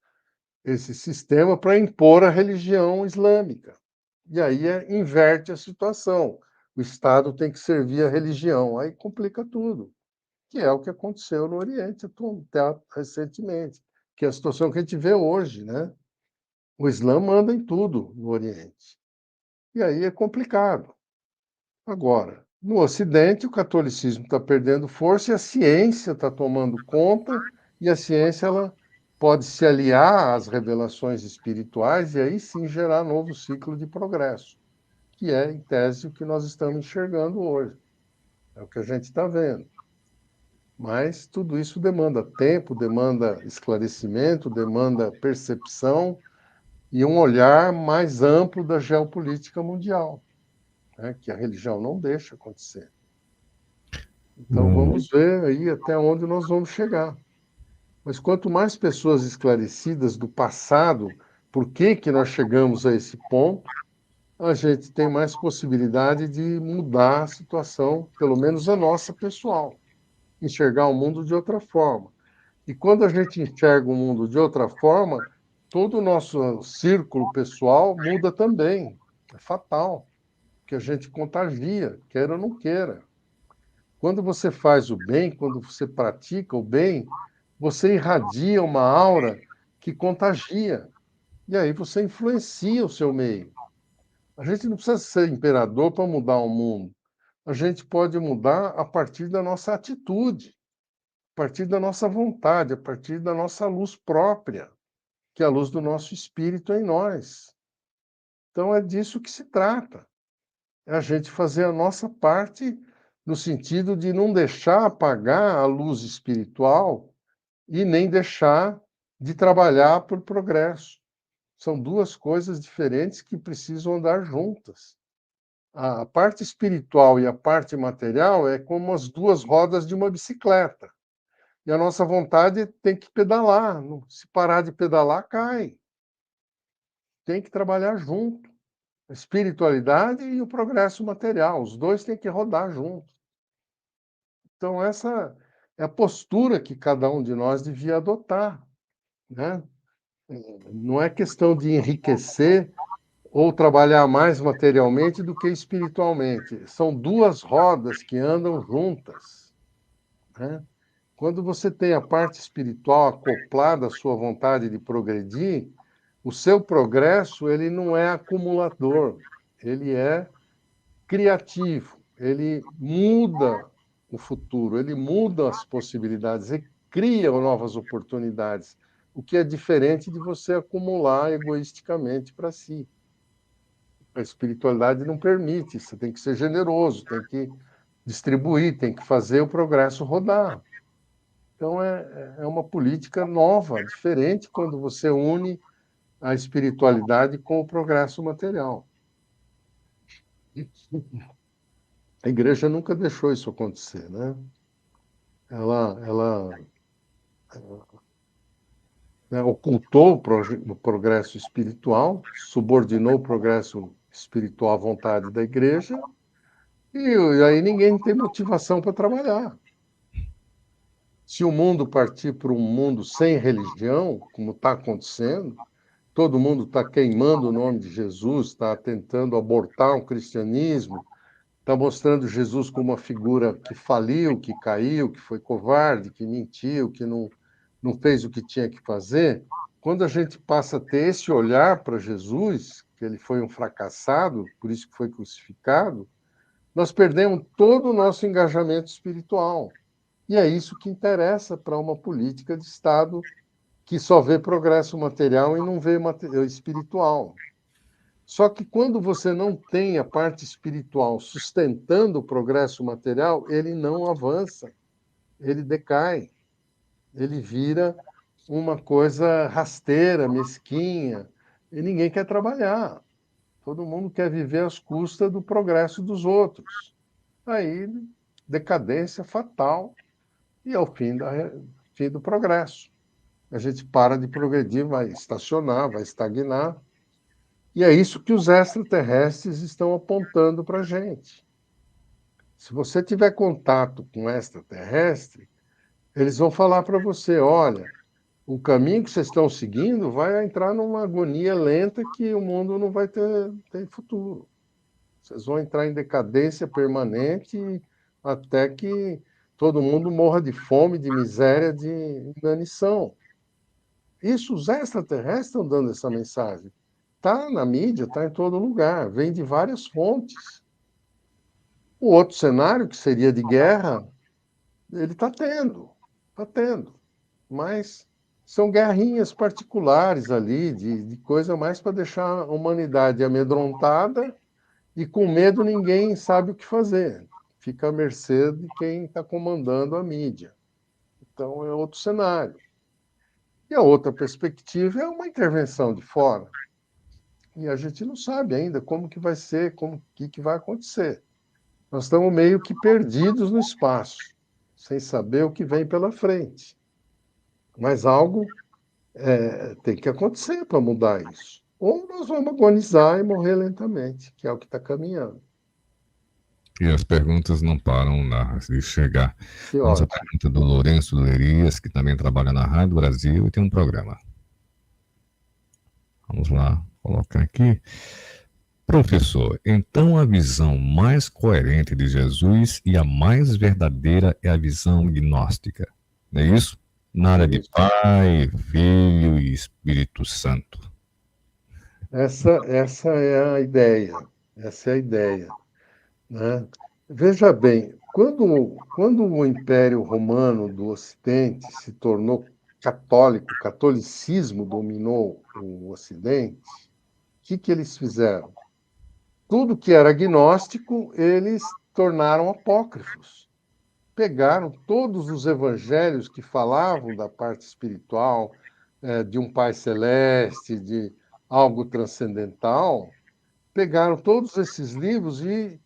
C: esse sistema para impor a religião islâmica. E aí inverte a situação. O Estado tem que servir a religião, aí complica tudo, que é o que aconteceu no Oriente até recentemente, que é a situação que a gente vê hoje, né? O Islã manda em tudo no Oriente. E aí é complicado. Agora, no Ocidente, o catolicismo está perdendo força e a ciência está tomando conta, e a ciência ela pode se aliar às revelações espirituais e aí sim gerar novo ciclo de progresso, que é, em tese, o que nós estamos enxergando hoje. É o que a gente está vendo. Mas tudo isso demanda tempo, demanda esclarecimento, demanda percepção e um olhar mais amplo da geopolítica mundial, né, que a religião não deixa acontecer. Então,
B: Bom,
C: vamos ver aí até onde nós vamos chegar. Mas quanto mais pessoas esclarecidas do passado, por que que nós chegamos a esse ponto, a gente tem mais possibilidade de mudar a situação, pelo menos a nossa pessoal, enxergar o mundo de outra forma. E quando a gente enxerga o mundo de outra forma, todo o nosso círculo pessoal muda também. É fatal, que a gente contagia, queira ou não queira. Quando você faz o bem, quando você pratica o bem, você irradia uma aura que contagia. E aí você influencia o seu meio. A gente não precisa ser imperador para mudar o mundo. A gente pode mudar a partir da nossa atitude, a partir da nossa vontade, a partir da nossa luz própria, que é a luz do nosso espírito em nós. Então é disso que se trata. É a gente fazer a nossa parte no sentido de não deixar apagar a luz espiritual e nem deixar de trabalhar por progresso. São duas coisas diferentes que precisam andar juntas. A parte espiritual e a parte material é como as duas rodas de uma bicicleta. E a nossa vontade tem que pedalar. Se parar de pedalar, cai. Tem que trabalhar junto. A espiritualidade e o progresso material. Os dois têm que rodar juntos. Então, essa é a postura que cada um de nós devia adotar, né? Não é questão de enriquecer ou trabalhar mais materialmente do que espiritualmente. São duas rodas que andam juntas, né? Quando você tem a parte espiritual acoplada à sua vontade de progredir, o seu progresso ele não é acumulador, ele é criativo, ele muda o futuro, ele muda as possibilidades, ele cria novas oportunidades. o que é diferente de você acumular egoisticamente para si. A espiritualidade não permite, você tem que ser generoso, tem que distribuir, tem que fazer o progresso rodar. Então, é uma política nova, diferente quando você une a espiritualidade com o progresso material. A igreja nunca deixou isso acontecer, né? Ela né, ocultou o progresso espiritual, subordinou o progresso espiritual à vontade da igreja, e aí ninguém tem motivação para trabalhar. Se o mundo partir para um mundo sem religião, como está acontecendo, todo mundo está queimando o nome de Jesus, está tentando abortar o cristianismo, está mostrando Jesus como uma figura que faliu, que caiu, que foi covarde, que mentiu, que não fez o que tinha que fazer. Quando a gente passa a ter esse olhar para Jesus, que ele foi um fracassado, por isso que foi crucificado, nós perdemos todo o nosso engajamento espiritual. E é isso que interessa para uma política de Estado que só vê progresso material e não vê espiritual. Só que quando você não tem a parte espiritual sustentando o progresso material, ele não avança, ele decai, ele vira uma coisa rasteira, mesquinha, e ninguém quer trabalhar. Todo mundo quer viver às custas do progresso dos outros. Aí, decadência fatal e é o fim do progresso. A gente para de progredir, vai estacionar, vai estagnar. E é isso que os extraterrestres estão apontando para a gente. Se você tiver contato com extraterrestre, eles vão falar para você: olha, o caminho que vocês estão seguindo vai entrar numa agonia lenta que o mundo não vai ter futuro. Vocês vão entrar em decadência permanente até que todo mundo morra de fome, de miséria, de inanição. Isso, os extraterrestres estão dando essa mensagem. Está na mídia, está em todo lugar, vem de várias fontes. O outro cenário, que seria de guerra, ele está tendo, está tendo. Mas são guerrinhas particulares ali, de coisa mais para deixar a humanidade amedrontada e com medo ninguém sabe o que fazer. Fica à mercê de quem está comandando a mídia. Então é outro cenário. E a outra perspectiva é uma intervenção de fora. E a gente não sabe ainda como que vai ser, como que vai acontecer. Nós estamos meio que perdidos no espaço, sem saber o que vem pela frente. Mas algo tem que acontecer para mudar isso. Ou nós vamos agonizar e morrer lentamente, que é o que está caminhando.
B: E as perguntas não param de chegar.
C: Que
B: Vamos à
C: ótimo.
B: pergunta do Lourenço Lerias, que também trabalha na Rádio Brasil e tem um programa. Vamos lá, colocar aqui. Professor, então a visão mais coerente de Jesus e a mais verdadeira é a visão gnóstica, não é isso? Nada de
C: Isso.
B: Pai, Filho e Espírito Santo.
C: Essa é a ideia. Essa é a ideia, né? Veja bem, quando o Império Romano do Ocidente se tornou católico, o catolicismo dominou o Ocidente, o que eles fizeram? Tudo que era agnóstico, eles tornaram apócrifos. Pegaram todos os evangelhos que falavam da parte espiritual, de um Pai Celeste, de algo transcendental, pegaram todos esses livros e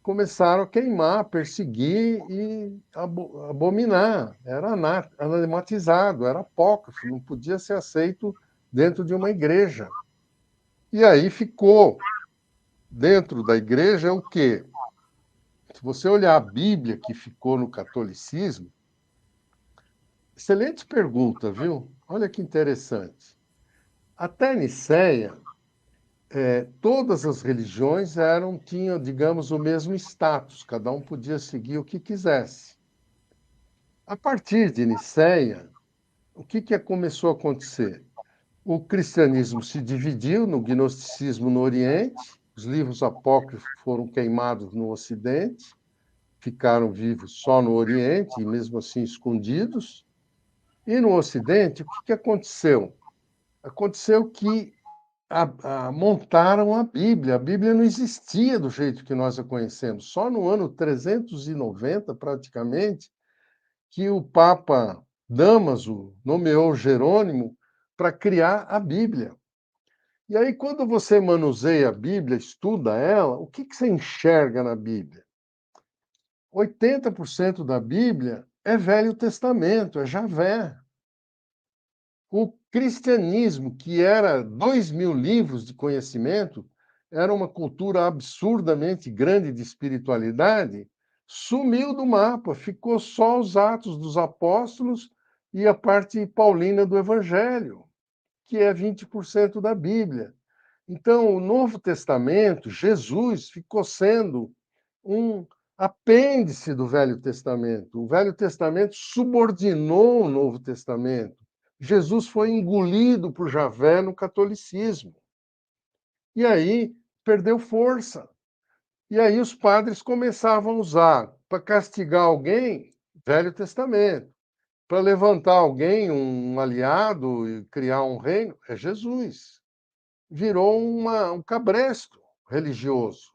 C: começaram a queimar, perseguir e abominar. Era anatematizado, era apócrifo, não podia ser aceito dentro de uma igreja. E aí ficou dentro da igreja o quê? Se você olhar a Bíblia que ficou no catolicismo, excelente pergunta, viu? Olha que interessante. Até Nicéia, todas as religiões tinham, digamos, o mesmo status, cada um podia seguir o que quisesse. A partir de Nicéia, o que começou a acontecer? O cristianismo se dividiu no gnosticismo no Oriente, os livros apócrifos foram queimados no Ocidente, ficaram vivos só no Oriente, e mesmo assim escondidos. E no Ocidente, o que aconteceu? Aconteceu que montaram a Bíblia. A Bíblia não existia do jeito que nós a conhecemos. Só no ano 390, praticamente, que o Papa Damaso nomeou Jerônimo para criar a Bíblia. E aí, quando você manuseia a Bíblia, estuda ela, o que você enxerga na Bíblia? 80% da Bíblia é Velho Testamento, é Javé. O cristianismo, que era 2.000 livros de conhecimento, era uma cultura absurdamente grande de espiritualidade, sumiu do mapa, ficou só os Atos dos Apóstolos e a parte paulina do Evangelho, que é 20% da Bíblia. Então, o Novo Testamento, Jesus, ficou sendo um apêndice do Velho Testamento. O Velho Testamento subordinou o Novo Testamento. Jesus foi engolido por Javé no catolicismo. E aí perdeu força. E aí os padres começavam a usar para castigar alguém, Velho Testamento. Para levantar alguém, um aliado e criar um reino, é Jesus. Virou um cabresto religioso.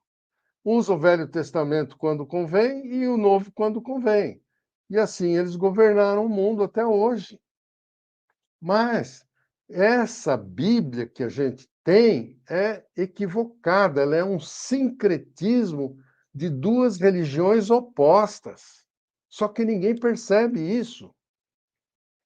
C: Usa o Velho Testamento quando convém e o Novo quando convém. E assim eles governaram o mundo até hoje. Mas essa Bíblia que a gente tem é equivocada, ela é um sincretismo de duas religiões opostas. Só que ninguém percebe isso,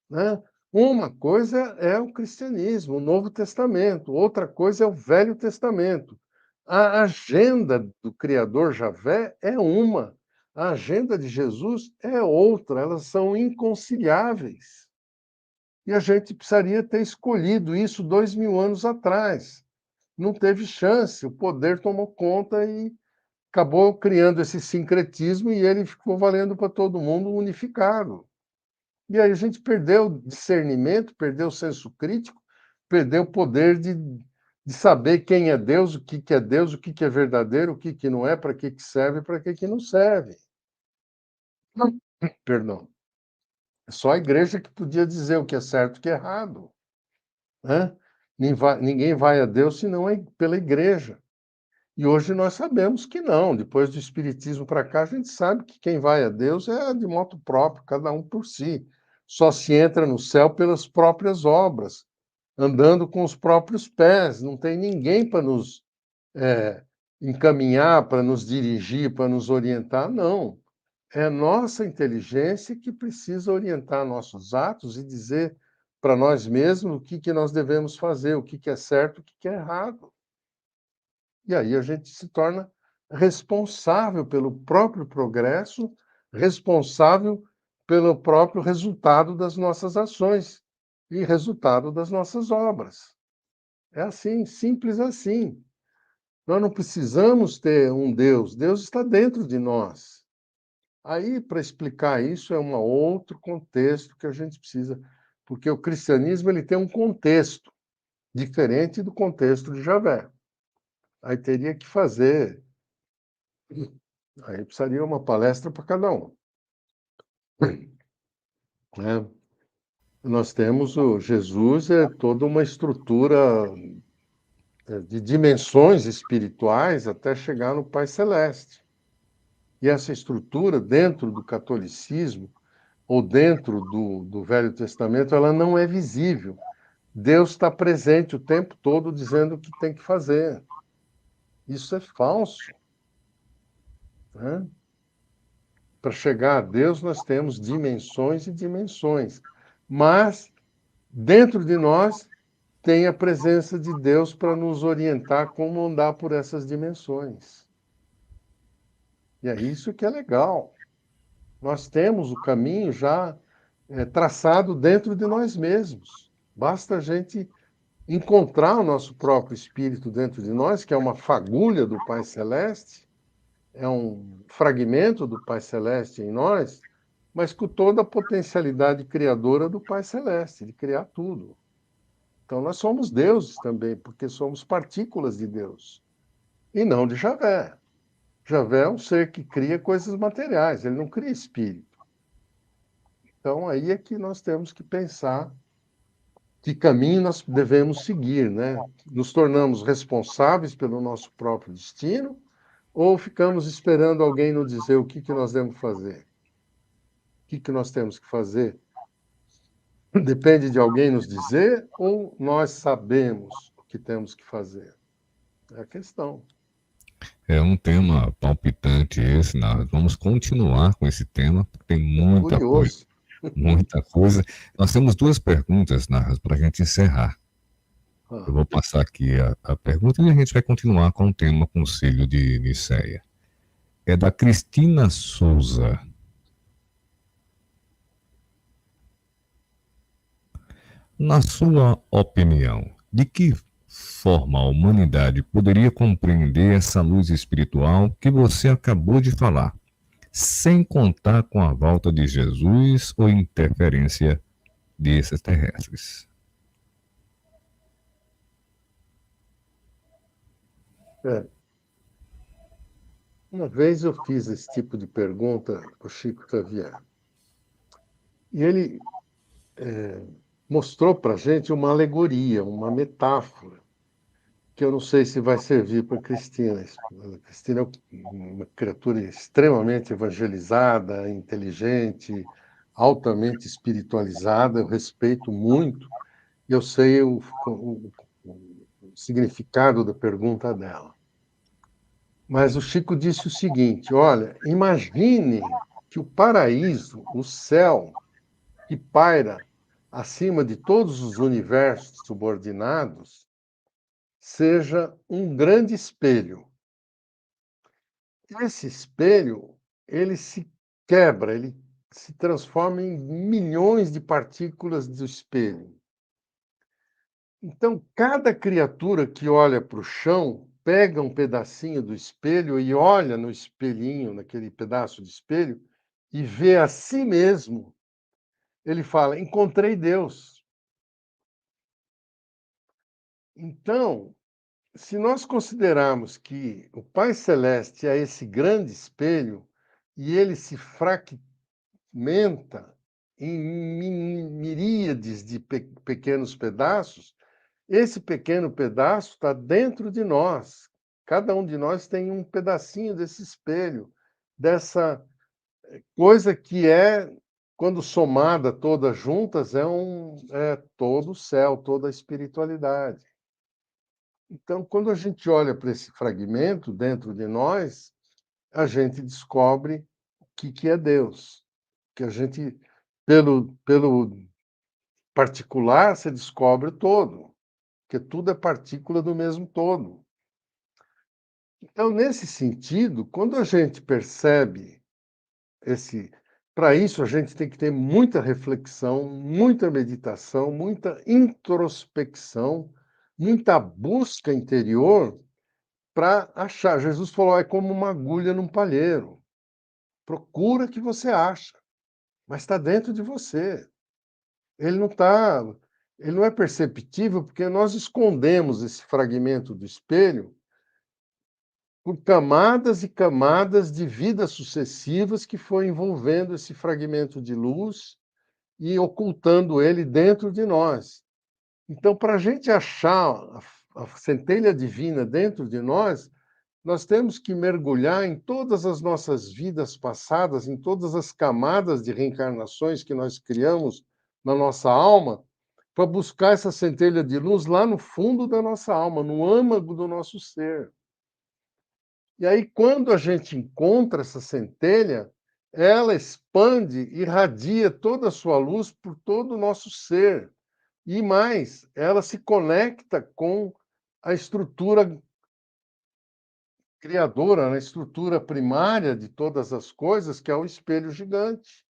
C: né? Uma coisa é o cristianismo, o Novo Testamento, outra coisa é o Velho Testamento. A agenda do Criador Javé é uma, a agenda de Jesus é outra, elas são inconciliáveis. E a gente precisaria ter escolhido isso 2.000 anos atrás. Não teve chance, o poder tomou conta e acabou criando esse sincretismo e ele ficou valendo para todo mundo unificado. E aí a gente perdeu o discernimento, perdeu o senso crítico, perdeu o poder de saber quem é Deus, o que é verdadeiro, o que não é, para que serve e para que não serve. Perdão. É só a igreja que podia dizer o que é certo e o que é errado, né? Ninguém vai a Deus senão pela igreja. E hoje nós sabemos que não. Depois do Espiritismo para cá, a gente sabe que quem vai a Deus é de moto próprio, cada um por si. Só se entra no céu pelas próprias obras, andando com os próprios pés. Não tem ninguém para nos encaminhar, para nos dirigir, para nos orientar, não. É nossa inteligência que precisa orientar nossos atos e dizer para nós mesmos o que nós devemos fazer, o que é certo, o que é errado. E aí a gente se torna responsável pelo próprio progresso, responsável pelo próprio resultado das nossas ações e resultado das nossas obras. É assim, simples assim. Nós não precisamos ter um Deus, Deus está dentro de nós. Aí, para explicar isso, é um outro contexto que a gente precisa, porque o cristianismo ele tem um contexto diferente do contexto de Javé. Aí teria que fazer, aí precisaria uma palestra para cada um, né? Nós temos o Jesus, é toda uma estrutura de dimensões espirituais até chegar no Pai Celeste. E essa estrutura, dentro do catolicismo, ou dentro do Velho Testamento, ela não é visível. Deus está presente o tempo todo dizendo o que tem que fazer. Isso é falso, né? Para chegar a Deus, nós temos dimensões e dimensões. Mas, dentro de nós, tem a presença de Deus para nos orientar como andar por essas dimensões. E é isso que é legal. Nós temos o caminho já traçado dentro de nós mesmos. Basta a gente encontrar o nosso próprio espírito dentro de nós, que é uma fagulha do Pai Celeste, é um fragmento do Pai Celeste em nós, mas com toda a potencialidade criadora do Pai Celeste, de criar tudo. Então nós somos deuses também, porque somos partículas de Deus, e não de Javé. Javé é um ser que cria coisas materiais, ele não cria espírito. Então, aí é que nós temos que pensar que caminho nós devemos seguir, né? Nos tornamos responsáveis pelo nosso próprio destino ou ficamos esperando alguém nos dizer o que nós devemos fazer? O que nós temos que fazer? Depende de alguém nos dizer ou nós sabemos o que temos que fazer? É a questão.
B: É um tema palpitante esse, nós vamos continuar com esse tema, porque tem
C: Curioso.
B: muita coisa. Nós temos duas perguntas, Narras, para a gente encerrar. Eu
C: Ah,
B: vou passar aqui a pergunta e a gente vai continuar com o tema Concílio de Nicéia. É da Cristina Souza. Na sua opinião, de que forma a humanidade poderia compreender essa luz espiritual que você acabou de falar, sem contar com a volta de Jesus ou interferência de extraterrestres?
C: é. Uma vez eu fiz esse tipo de pergunta para o Chico Xavier. E ele mostrou para a gente uma alegoria, uma metáfora, que eu não sei se vai servir para a Cristina. A Cristina é uma criatura extremamente evangelizada, inteligente, altamente espiritualizada, eu respeito muito, e eu sei o significado da pergunta dela. Mas o Chico disse o seguinte: olha, imagine que o paraíso, o céu, que paira acima de todos os universos subordinados, seja um grande espelho. Esse espelho, ele se quebra, ele se transforma em milhões de partículas do espelho. Então, cada criatura que olha para o chão, pega um pedacinho do espelho e olha no espelhinho, naquele pedaço de espelho, e vê a si mesmo. Ele fala: encontrei Deus. Então, se nós considerarmos que o Pai Celeste é esse grande espelho e ele se fragmenta em miríades de pequenos pedaços, esse pequeno pedaço está dentro de nós. Cada um de nós tem um pedacinho desse espelho, dessa coisa que é, quando somada todas juntas, é todo o céu, toda a espiritualidade. Então, quando a gente olha para esse fragmento dentro de nós, a gente descobre o que é Deus. Que a gente, pelo particular, se descobre o todo, porque tudo é partícula do mesmo todo. Então, nesse sentido, quando a gente percebe esse. Para isso, a gente tem que ter muita reflexão, muita meditação, muita introspecção, muita busca interior para achar. Jesus falou: é como uma agulha num palheiro. Procura que você acha, mas está dentro de você. Ele não está, ele não é perceptível porque nós escondemos esse fragmento do espelho por camadas e camadas de vidas sucessivas que foi envolvendo esse fragmento de luz e ocultando ele dentro de nós. Então, para a gente achar a centelha divina dentro de nós temos que mergulhar em todas as nossas vidas passadas, em todas as camadas de reencarnações que nós criamos na nossa alma, para buscar essa centelha de luz lá no fundo da nossa alma, no âmago do nosso ser. E aí, quando a gente encontra essa centelha, ela expande, irradia toda a sua luz por todo o nosso ser. E mais, ela se conecta com a estrutura criadora, na estrutura primária de todas as coisas, que é o espelho gigante,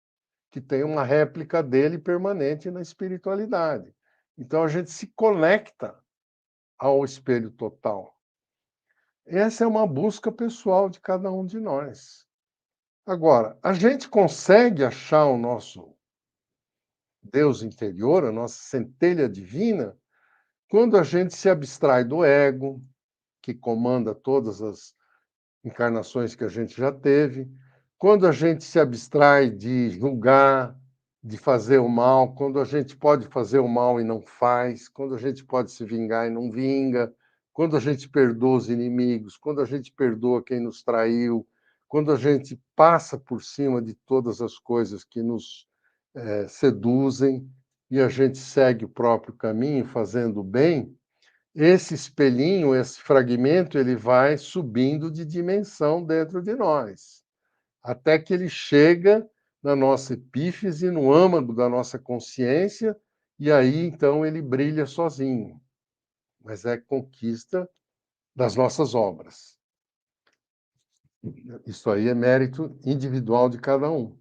C: que tem uma réplica dele permanente na espiritualidade. Então a gente se conecta ao espelho total. Essa é uma busca pessoal de cada um de nós. Agora, a gente consegue achar o nosso Deus interior, a nossa centelha divina, quando a gente se abstrai do ego, que comanda todas as encarnações que a gente já teve, quando a gente se abstrai de julgar, de fazer o mal, quando a gente pode fazer o mal e não faz, quando a gente pode se vingar e não vinga, quando a gente perdoa os inimigos, quando a gente perdoa quem nos traiu, quando a gente passa por cima de todas as coisas que nos seduzem e a gente segue o próprio caminho, fazendo o bem, esse espelhinho, esse fragmento, ele vai subindo de dimensão dentro de nós, até que ele chega na nossa epífise, no âmago da nossa consciência, e aí então ele brilha sozinho. Mas é conquista das nossas obras. Isso aí é mérito individual de cada um.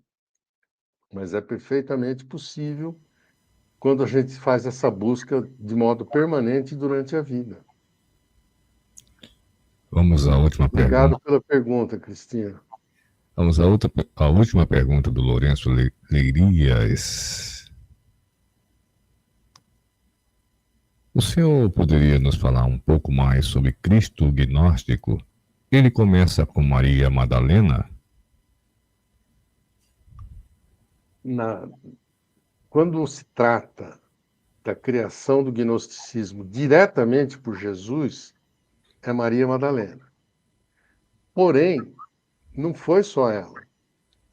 C: Mas é perfeitamente possível quando a gente faz essa busca de modo permanente durante a vida.
B: Vamos à última
C: Obrigado
B: pergunta.
C: pela pergunta, Cristina.
B: Vamos à última pergunta do Lourenço Leirias. O senhor poderia nos falar um pouco mais sobre Cristo gnóstico? Ele começa com Maria Madalena?
C: Quando se trata da criação do gnosticismo diretamente por Jesus, é Maria Madalena. Porém, não foi só ela.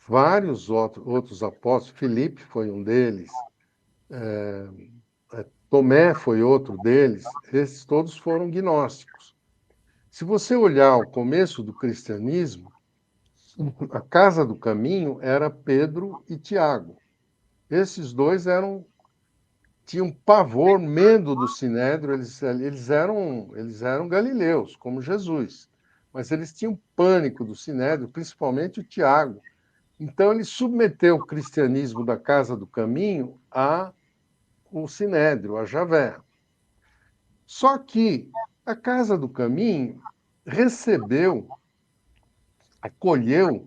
C: Vários outros apóstolos, Filipe foi um deles, Tomé foi outro deles, esses todos foram gnósticos. Se você olhar o começo do cristianismo, a casa do caminho era Pedro e Tiago. Esses dois tinham pavor, medo do sinédrio, eles eram galileus, como Jesus, mas eles tinham pânico do sinédrio, principalmente o Tiago. Então ele submeteu o cristianismo da casa do caminho ao sinédrio, a Javé. Só que a casa do caminho acolheu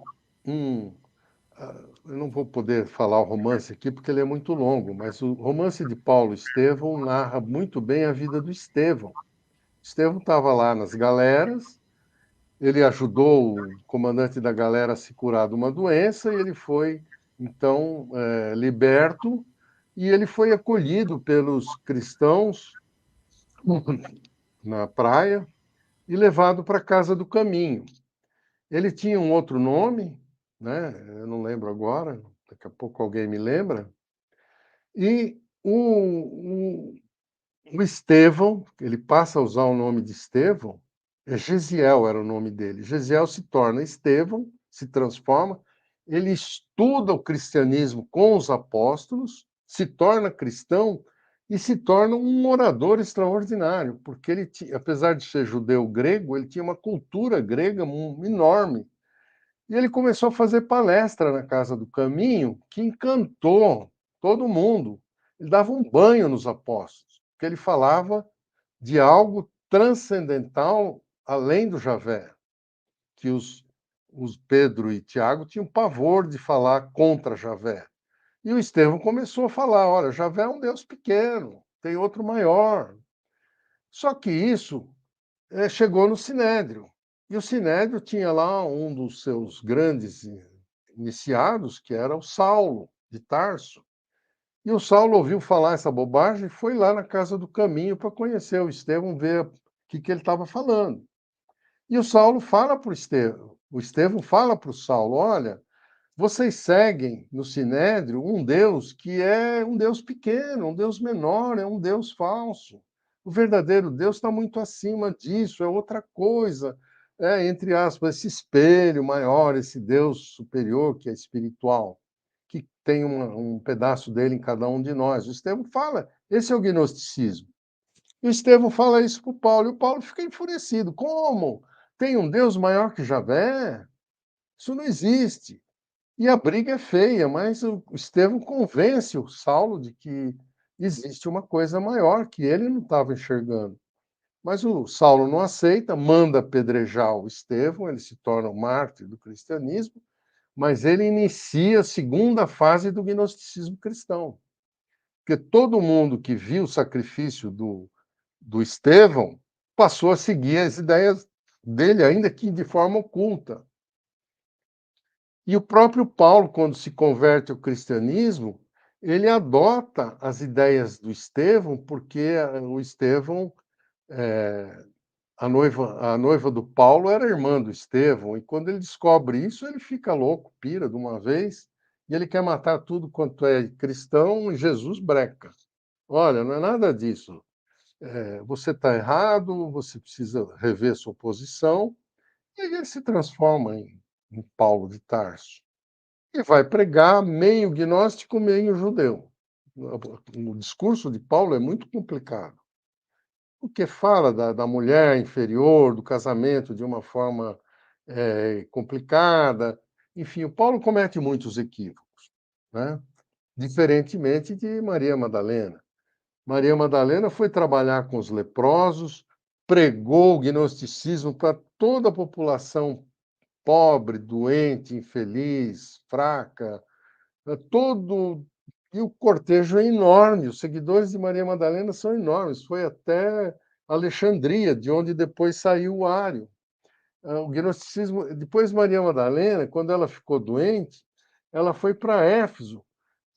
C: eu não vou poder falar o romance aqui porque ele é muito longo, mas o romance de Paulo e Estevão narra muito bem a vida do Estevão. Estevão estava lá nas galeras, ele ajudou o comandante da galera a se curar de uma doença e ele foi, então, liberto e ele foi acolhido pelos cristãos na praia e levado para a Casa do Caminho. Ele tinha um outro nome, né? Eu não lembro agora, daqui a pouco alguém me lembra. E o Estevão, ele passa a usar o nome de Estevão, Gesiel era o nome dele. Gesiel se torna Estevão, se transforma, ele estuda o cristianismo com os apóstolos, se torna cristão e se torna um orador extraordinário, porque ele, apesar de ser judeu grego, ele tinha uma cultura grega enorme. E ele começou a fazer palestra na Casa do Caminho, que encantou todo mundo. Ele dava um banho nos apóstolos, porque ele falava de algo transcendental além do Javé, que os Pedro e Tiago tinham pavor de falar contra Javé. E o Estevão começou a falar: olha, Javé é um Deus pequeno, tem outro maior. Só que isso chegou no Sinédrio. E o Sinédrio tinha lá um dos seus grandes iniciados, que era o Saulo, de Tarso. E o Saulo ouviu falar essa bobagem e foi lá na Casa do Caminho para conhecer o Estevão, ver o que ele estava falando. E o Saulo fala para o Estevão fala para o Saulo: olha, vocês seguem no Sinédrio um Deus que é um Deus pequeno, um Deus menor, é um Deus falso. O verdadeiro Deus está muito acima disso, é outra coisa. Entre aspas, esse espelho maior, esse Deus superior que é espiritual, que tem um pedaço dele em cada um de nós. O Estevão fala, esse é o gnosticismo. E o Estevão fala isso para o Paulo, e o Paulo fica enfurecido. Como? Tem um Deus maior que Javé? Isso não existe. E a briga é feia, mas o Estevão convence o Saulo de que existe uma coisa maior que ele não estava enxergando. Mas o Saulo não aceita, manda apedrejar o Estevão, ele se torna um mártir do cristianismo, mas ele inicia a segunda fase do gnosticismo cristão. Porque todo mundo que viu o sacrifício do Estevão passou a seguir as ideias dele, ainda que de forma oculta. E o próprio Paulo, quando se converte ao cristianismo, ele adota as ideias do Estevão, porque o Estevão, a noiva do Paulo era irmã do Estevão, e quando ele descobre isso, ele fica louco, pira de uma vez, e ele quer matar tudo quanto é cristão, e Jesus breca. Olha, não é nada disso. Você está errado, você precisa rever sua posição, e aí ele se transforma em Paulo de Tarso. E vai pregar meio gnóstico, meio judeu. O discurso de Paulo é muito complicado, porque fala da mulher inferior, do casamento de uma forma complicada. Enfim, o Paulo comete muitos equívocos, né? Diferentemente de Maria Madalena. Maria Madalena foi trabalhar com os leprosos, pregou o gnosticismo para toda a população pobre, doente, infeliz, fraca, todo. E o cortejo é enorme, os seguidores de Maria Madalena são enormes. Foi até Alexandria, de onde depois saiu o Ário. O gnosticismo. Depois, Maria Madalena, quando ela ficou doente, ela foi para Éfeso,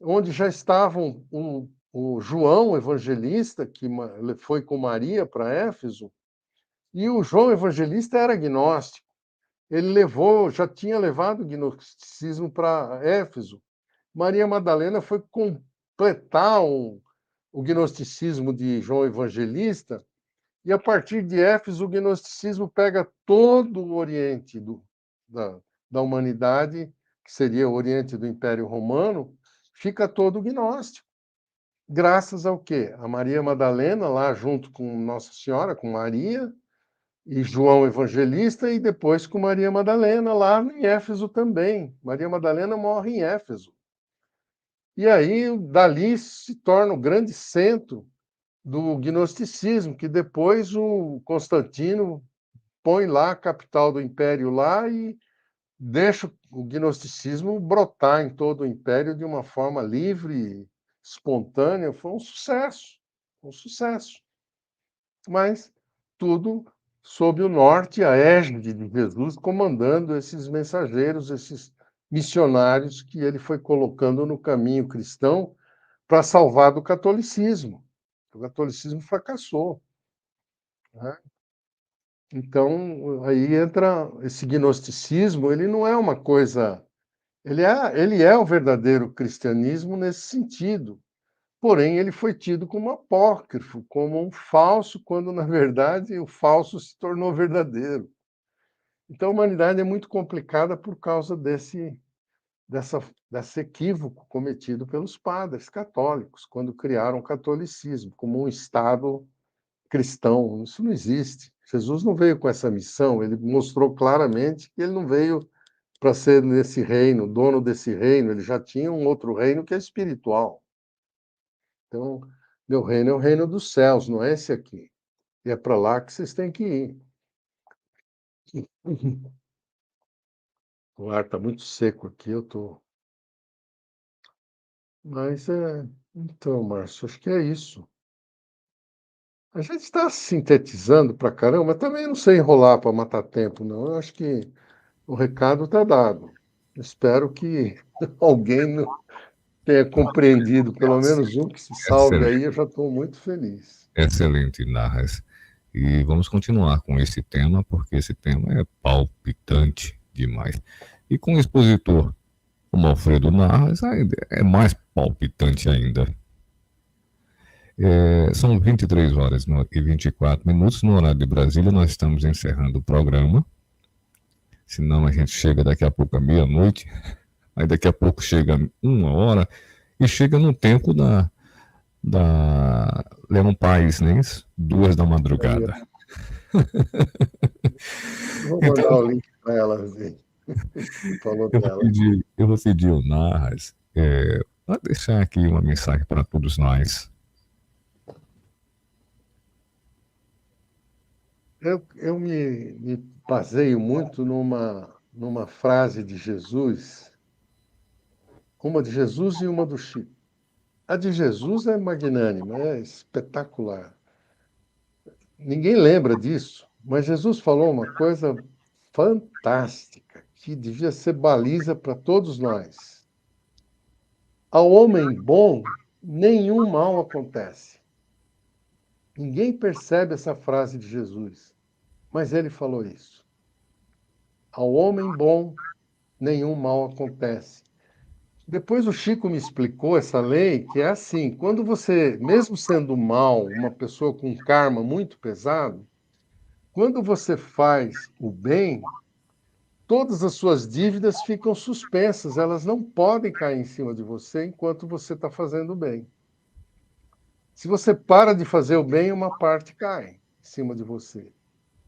C: onde já estavam o João Evangelista, que foi com Maria para Éfeso, e o João Evangelista era gnóstico. Ele já tinha levado o gnosticismo para Éfeso. Maria Madalena foi completar o gnosticismo de João Evangelista, e a partir de Éfeso, o gnosticismo pega todo o Oriente da humanidade, que seria o Oriente do Império Romano, fica todo gnóstico. Graças ao quê? A Maria Madalena, lá junto com Nossa Senhora, com Maria, e João Evangelista, e depois com Maria Madalena, lá em Éfeso também. Maria Madalena morre em Éfeso. E aí, dali se torna o grande centro do gnosticismo, que depois o Constantino põe lá a capital do império lá e deixa o gnosticismo brotar em todo o império de uma forma livre, espontânea. Foi um sucesso, um sucesso. Mas tudo sob o norte e a égide de Jesus, comandando esses mensageiros, esses missionários que ele foi colocando no caminho cristão para salvar do catolicismo. O catolicismo fracassou, né? Então, aí entra esse gnosticismo, ele não é uma coisa. Ele é o verdadeiro cristianismo nesse sentido. Porém, ele foi tido como apócrifo, como um falso, quando, na verdade, o falso se tornou verdadeiro. Então, a humanidade é muito complicada por causa desse equívoco cometido pelos padres católicos, quando criaram o catolicismo como um Estado cristão. Isso não existe. Jesus não veio com essa missão, ele mostrou claramente que ele não veio para ser nesse reino, dono desse reino, ele já tinha um outro reino que é espiritual. Então, meu reino é o reino dos céus, não é esse aqui. E é para lá que vocês têm que ir. O ar está muito seco aqui, eu estou. Mas então, Márcio, acho que é isso. A gente está sintetizando para caramba, mas também não sei enrolar para matar tempo, não. Eu acho que o recado está dado. Espero que alguém tenha compreendido, pelo menos um que se salve aí,
B: Excelente,
C: eu já estou muito feliz.
B: excelente, Narras. E vamos continuar com esse tema, porque esse tema é palpitante demais. E com o expositor, como Alfredo Narras, ainda é mais palpitante ainda. São 23 horas e 24 minutos no horário de Brasília. Nós estamos encerrando o programa. Senão a gente chega daqui a pouco à meia-noite. Aí daqui a pouco chega 1 hora e chega no tempo da Leão Paes, né? 2 da madrugada.
C: Vou mandar
B: Então,
C: o link para ela, assim. Falou
B: eu vou
C: dela.
B: pedir, eu vou pedir ao Narras para deixar aqui uma mensagem para todos nós.
C: Eu me baseio muito numa frase de Jesus, uma de Jesus e uma do Chico. A de Jesus é magnânima, é espetacular. Ninguém lembra disso, mas Jesus falou uma coisa fantástica, que devia ser baliza para todos nós. Ao homem bom, nenhum mal acontece. Ninguém percebe essa frase de Jesus, mas ele falou isso. Ao homem bom, nenhum mal acontece. Depois o Chico me explicou essa lei, que é assim: quando você, mesmo sendo mal, uma pessoa com karma muito pesado, quando você faz o bem, todas as suas dívidas ficam suspensas, elas não podem cair em cima de você enquanto você está fazendo o bem. Se você para de fazer o bem, uma parte cai em cima de você.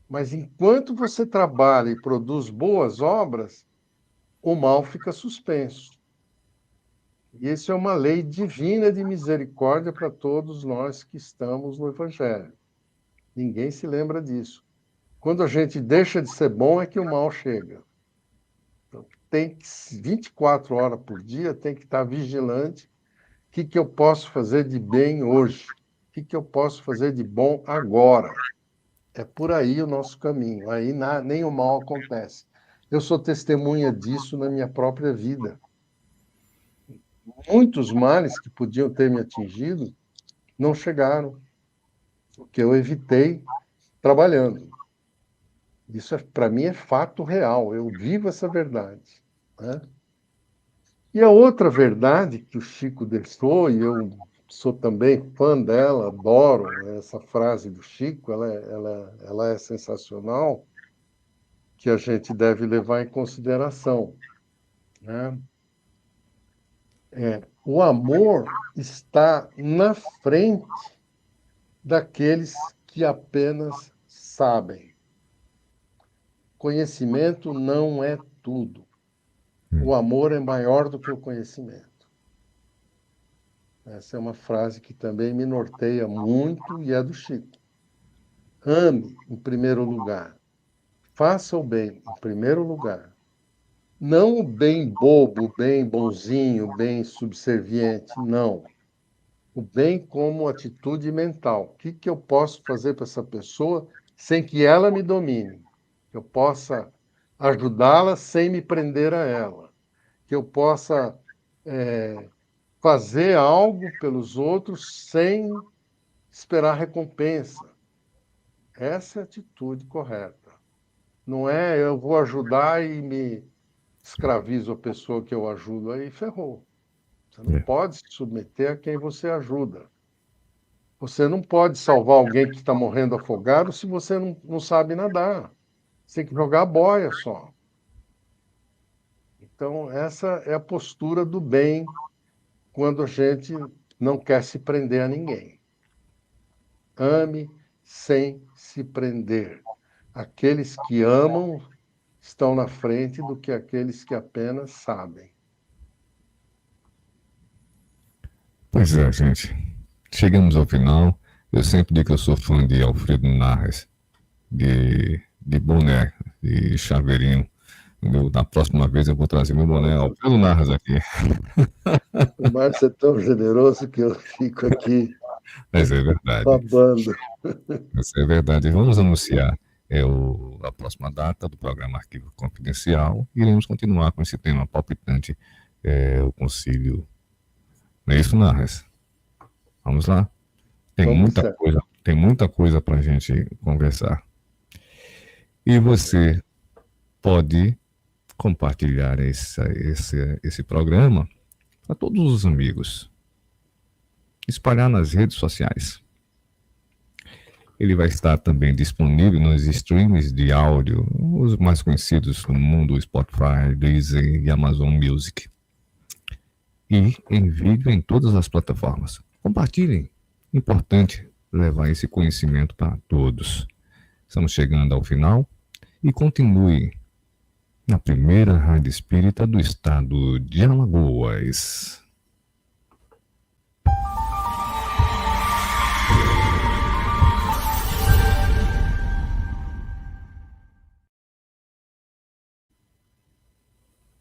C: Mas enquanto você trabalha e produz boas obras, o mal fica suspenso. E isso é uma lei divina de misericórdia para todos nós que estamos no Evangelho. Ninguém se lembra disso. Quando a gente deixa de ser bom, é que o mal chega. Então, tem que, 24 horas por dia, tem que estar vigilante. O que eu posso fazer de bem hoje? O que eu posso fazer de bom agora? É por aí o nosso caminho. Aí nem o mal acontece. Eu sou testemunha disso na minha própria vida. Muitos males que podiam ter me atingido não chegaram, porque eu evitei trabalhando. Isso, para mim, é fato real. Eu vivo essa verdade, né? E a outra verdade que o Chico deixou, e eu sou também fã dela, adoro essa frase do Chico, ela é sensacional, que a gente deve levar em consideração, né? O amor está na frente daqueles que apenas sabem. Conhecimento não é tudo. O amor é maior do que o conhecimento. Essa é uma frase que também me norteia muito e é do Chico. Ame em primeiro lugar. Faça o bem em primeiro lugar. Não o bem bobo, o bem bonzinho, o bem subserviente, não. O bem como atitude mental. O que eu posso fazer para essa pessoa sem que ela me domine? Que eu possa ajudá-la sem me prender a ela. Que eu possa fazer algo pelos outros sem esperar recompensa. Essa é a atitude correta. Não é eu vou ajudar e me escravizo a pessoa que eu ajudo, aí ferrou. Você não pode se submeter a quem você ajuda. Você não pode salvar alguém que está morrendo afogado se você não sabe nadar. Você tem que jogar a boia só. Então, essa é a postura do bem quando a gente não quer se prender a ninguém. Ame sem se prender. Aqueles que amam estão na frente do que aqueles que apenas sabem.
B: Pois é, gente. Chegamos ao final. Eu sempre digo que eu sou fã de Alfredo Narras, de boné, de chaveirinho. Na próxima vez eu vou trazer meu boné Alfredo Narras aqui.
C: O Márcio é tão generoso que eu fico aqui
B: Mas é verdade.
C: babando.
B: Isso é verdade. Vamos anunciar a próxima data do programa Arquivo Confidencial. Iremos continuar com esse tema palpitante, o concílio. Não é isso, Narras? Vamos lá? Tem muita coisa para a gente conversar. E você pode compartilhar esse programa para todos os amigos. Espalhar nas redes sociais. Ele vai estar também disponível nos streams de áudio, os mais conhecidos no mundo, Spotify, Deezer e Amazon Music. E em vídeo em todas as plataformas. Compartilhem. Importante levar esse conhecimento para todos. Estamos chegando ao final e continue na primeira rádio espírita do estado de Alagoas.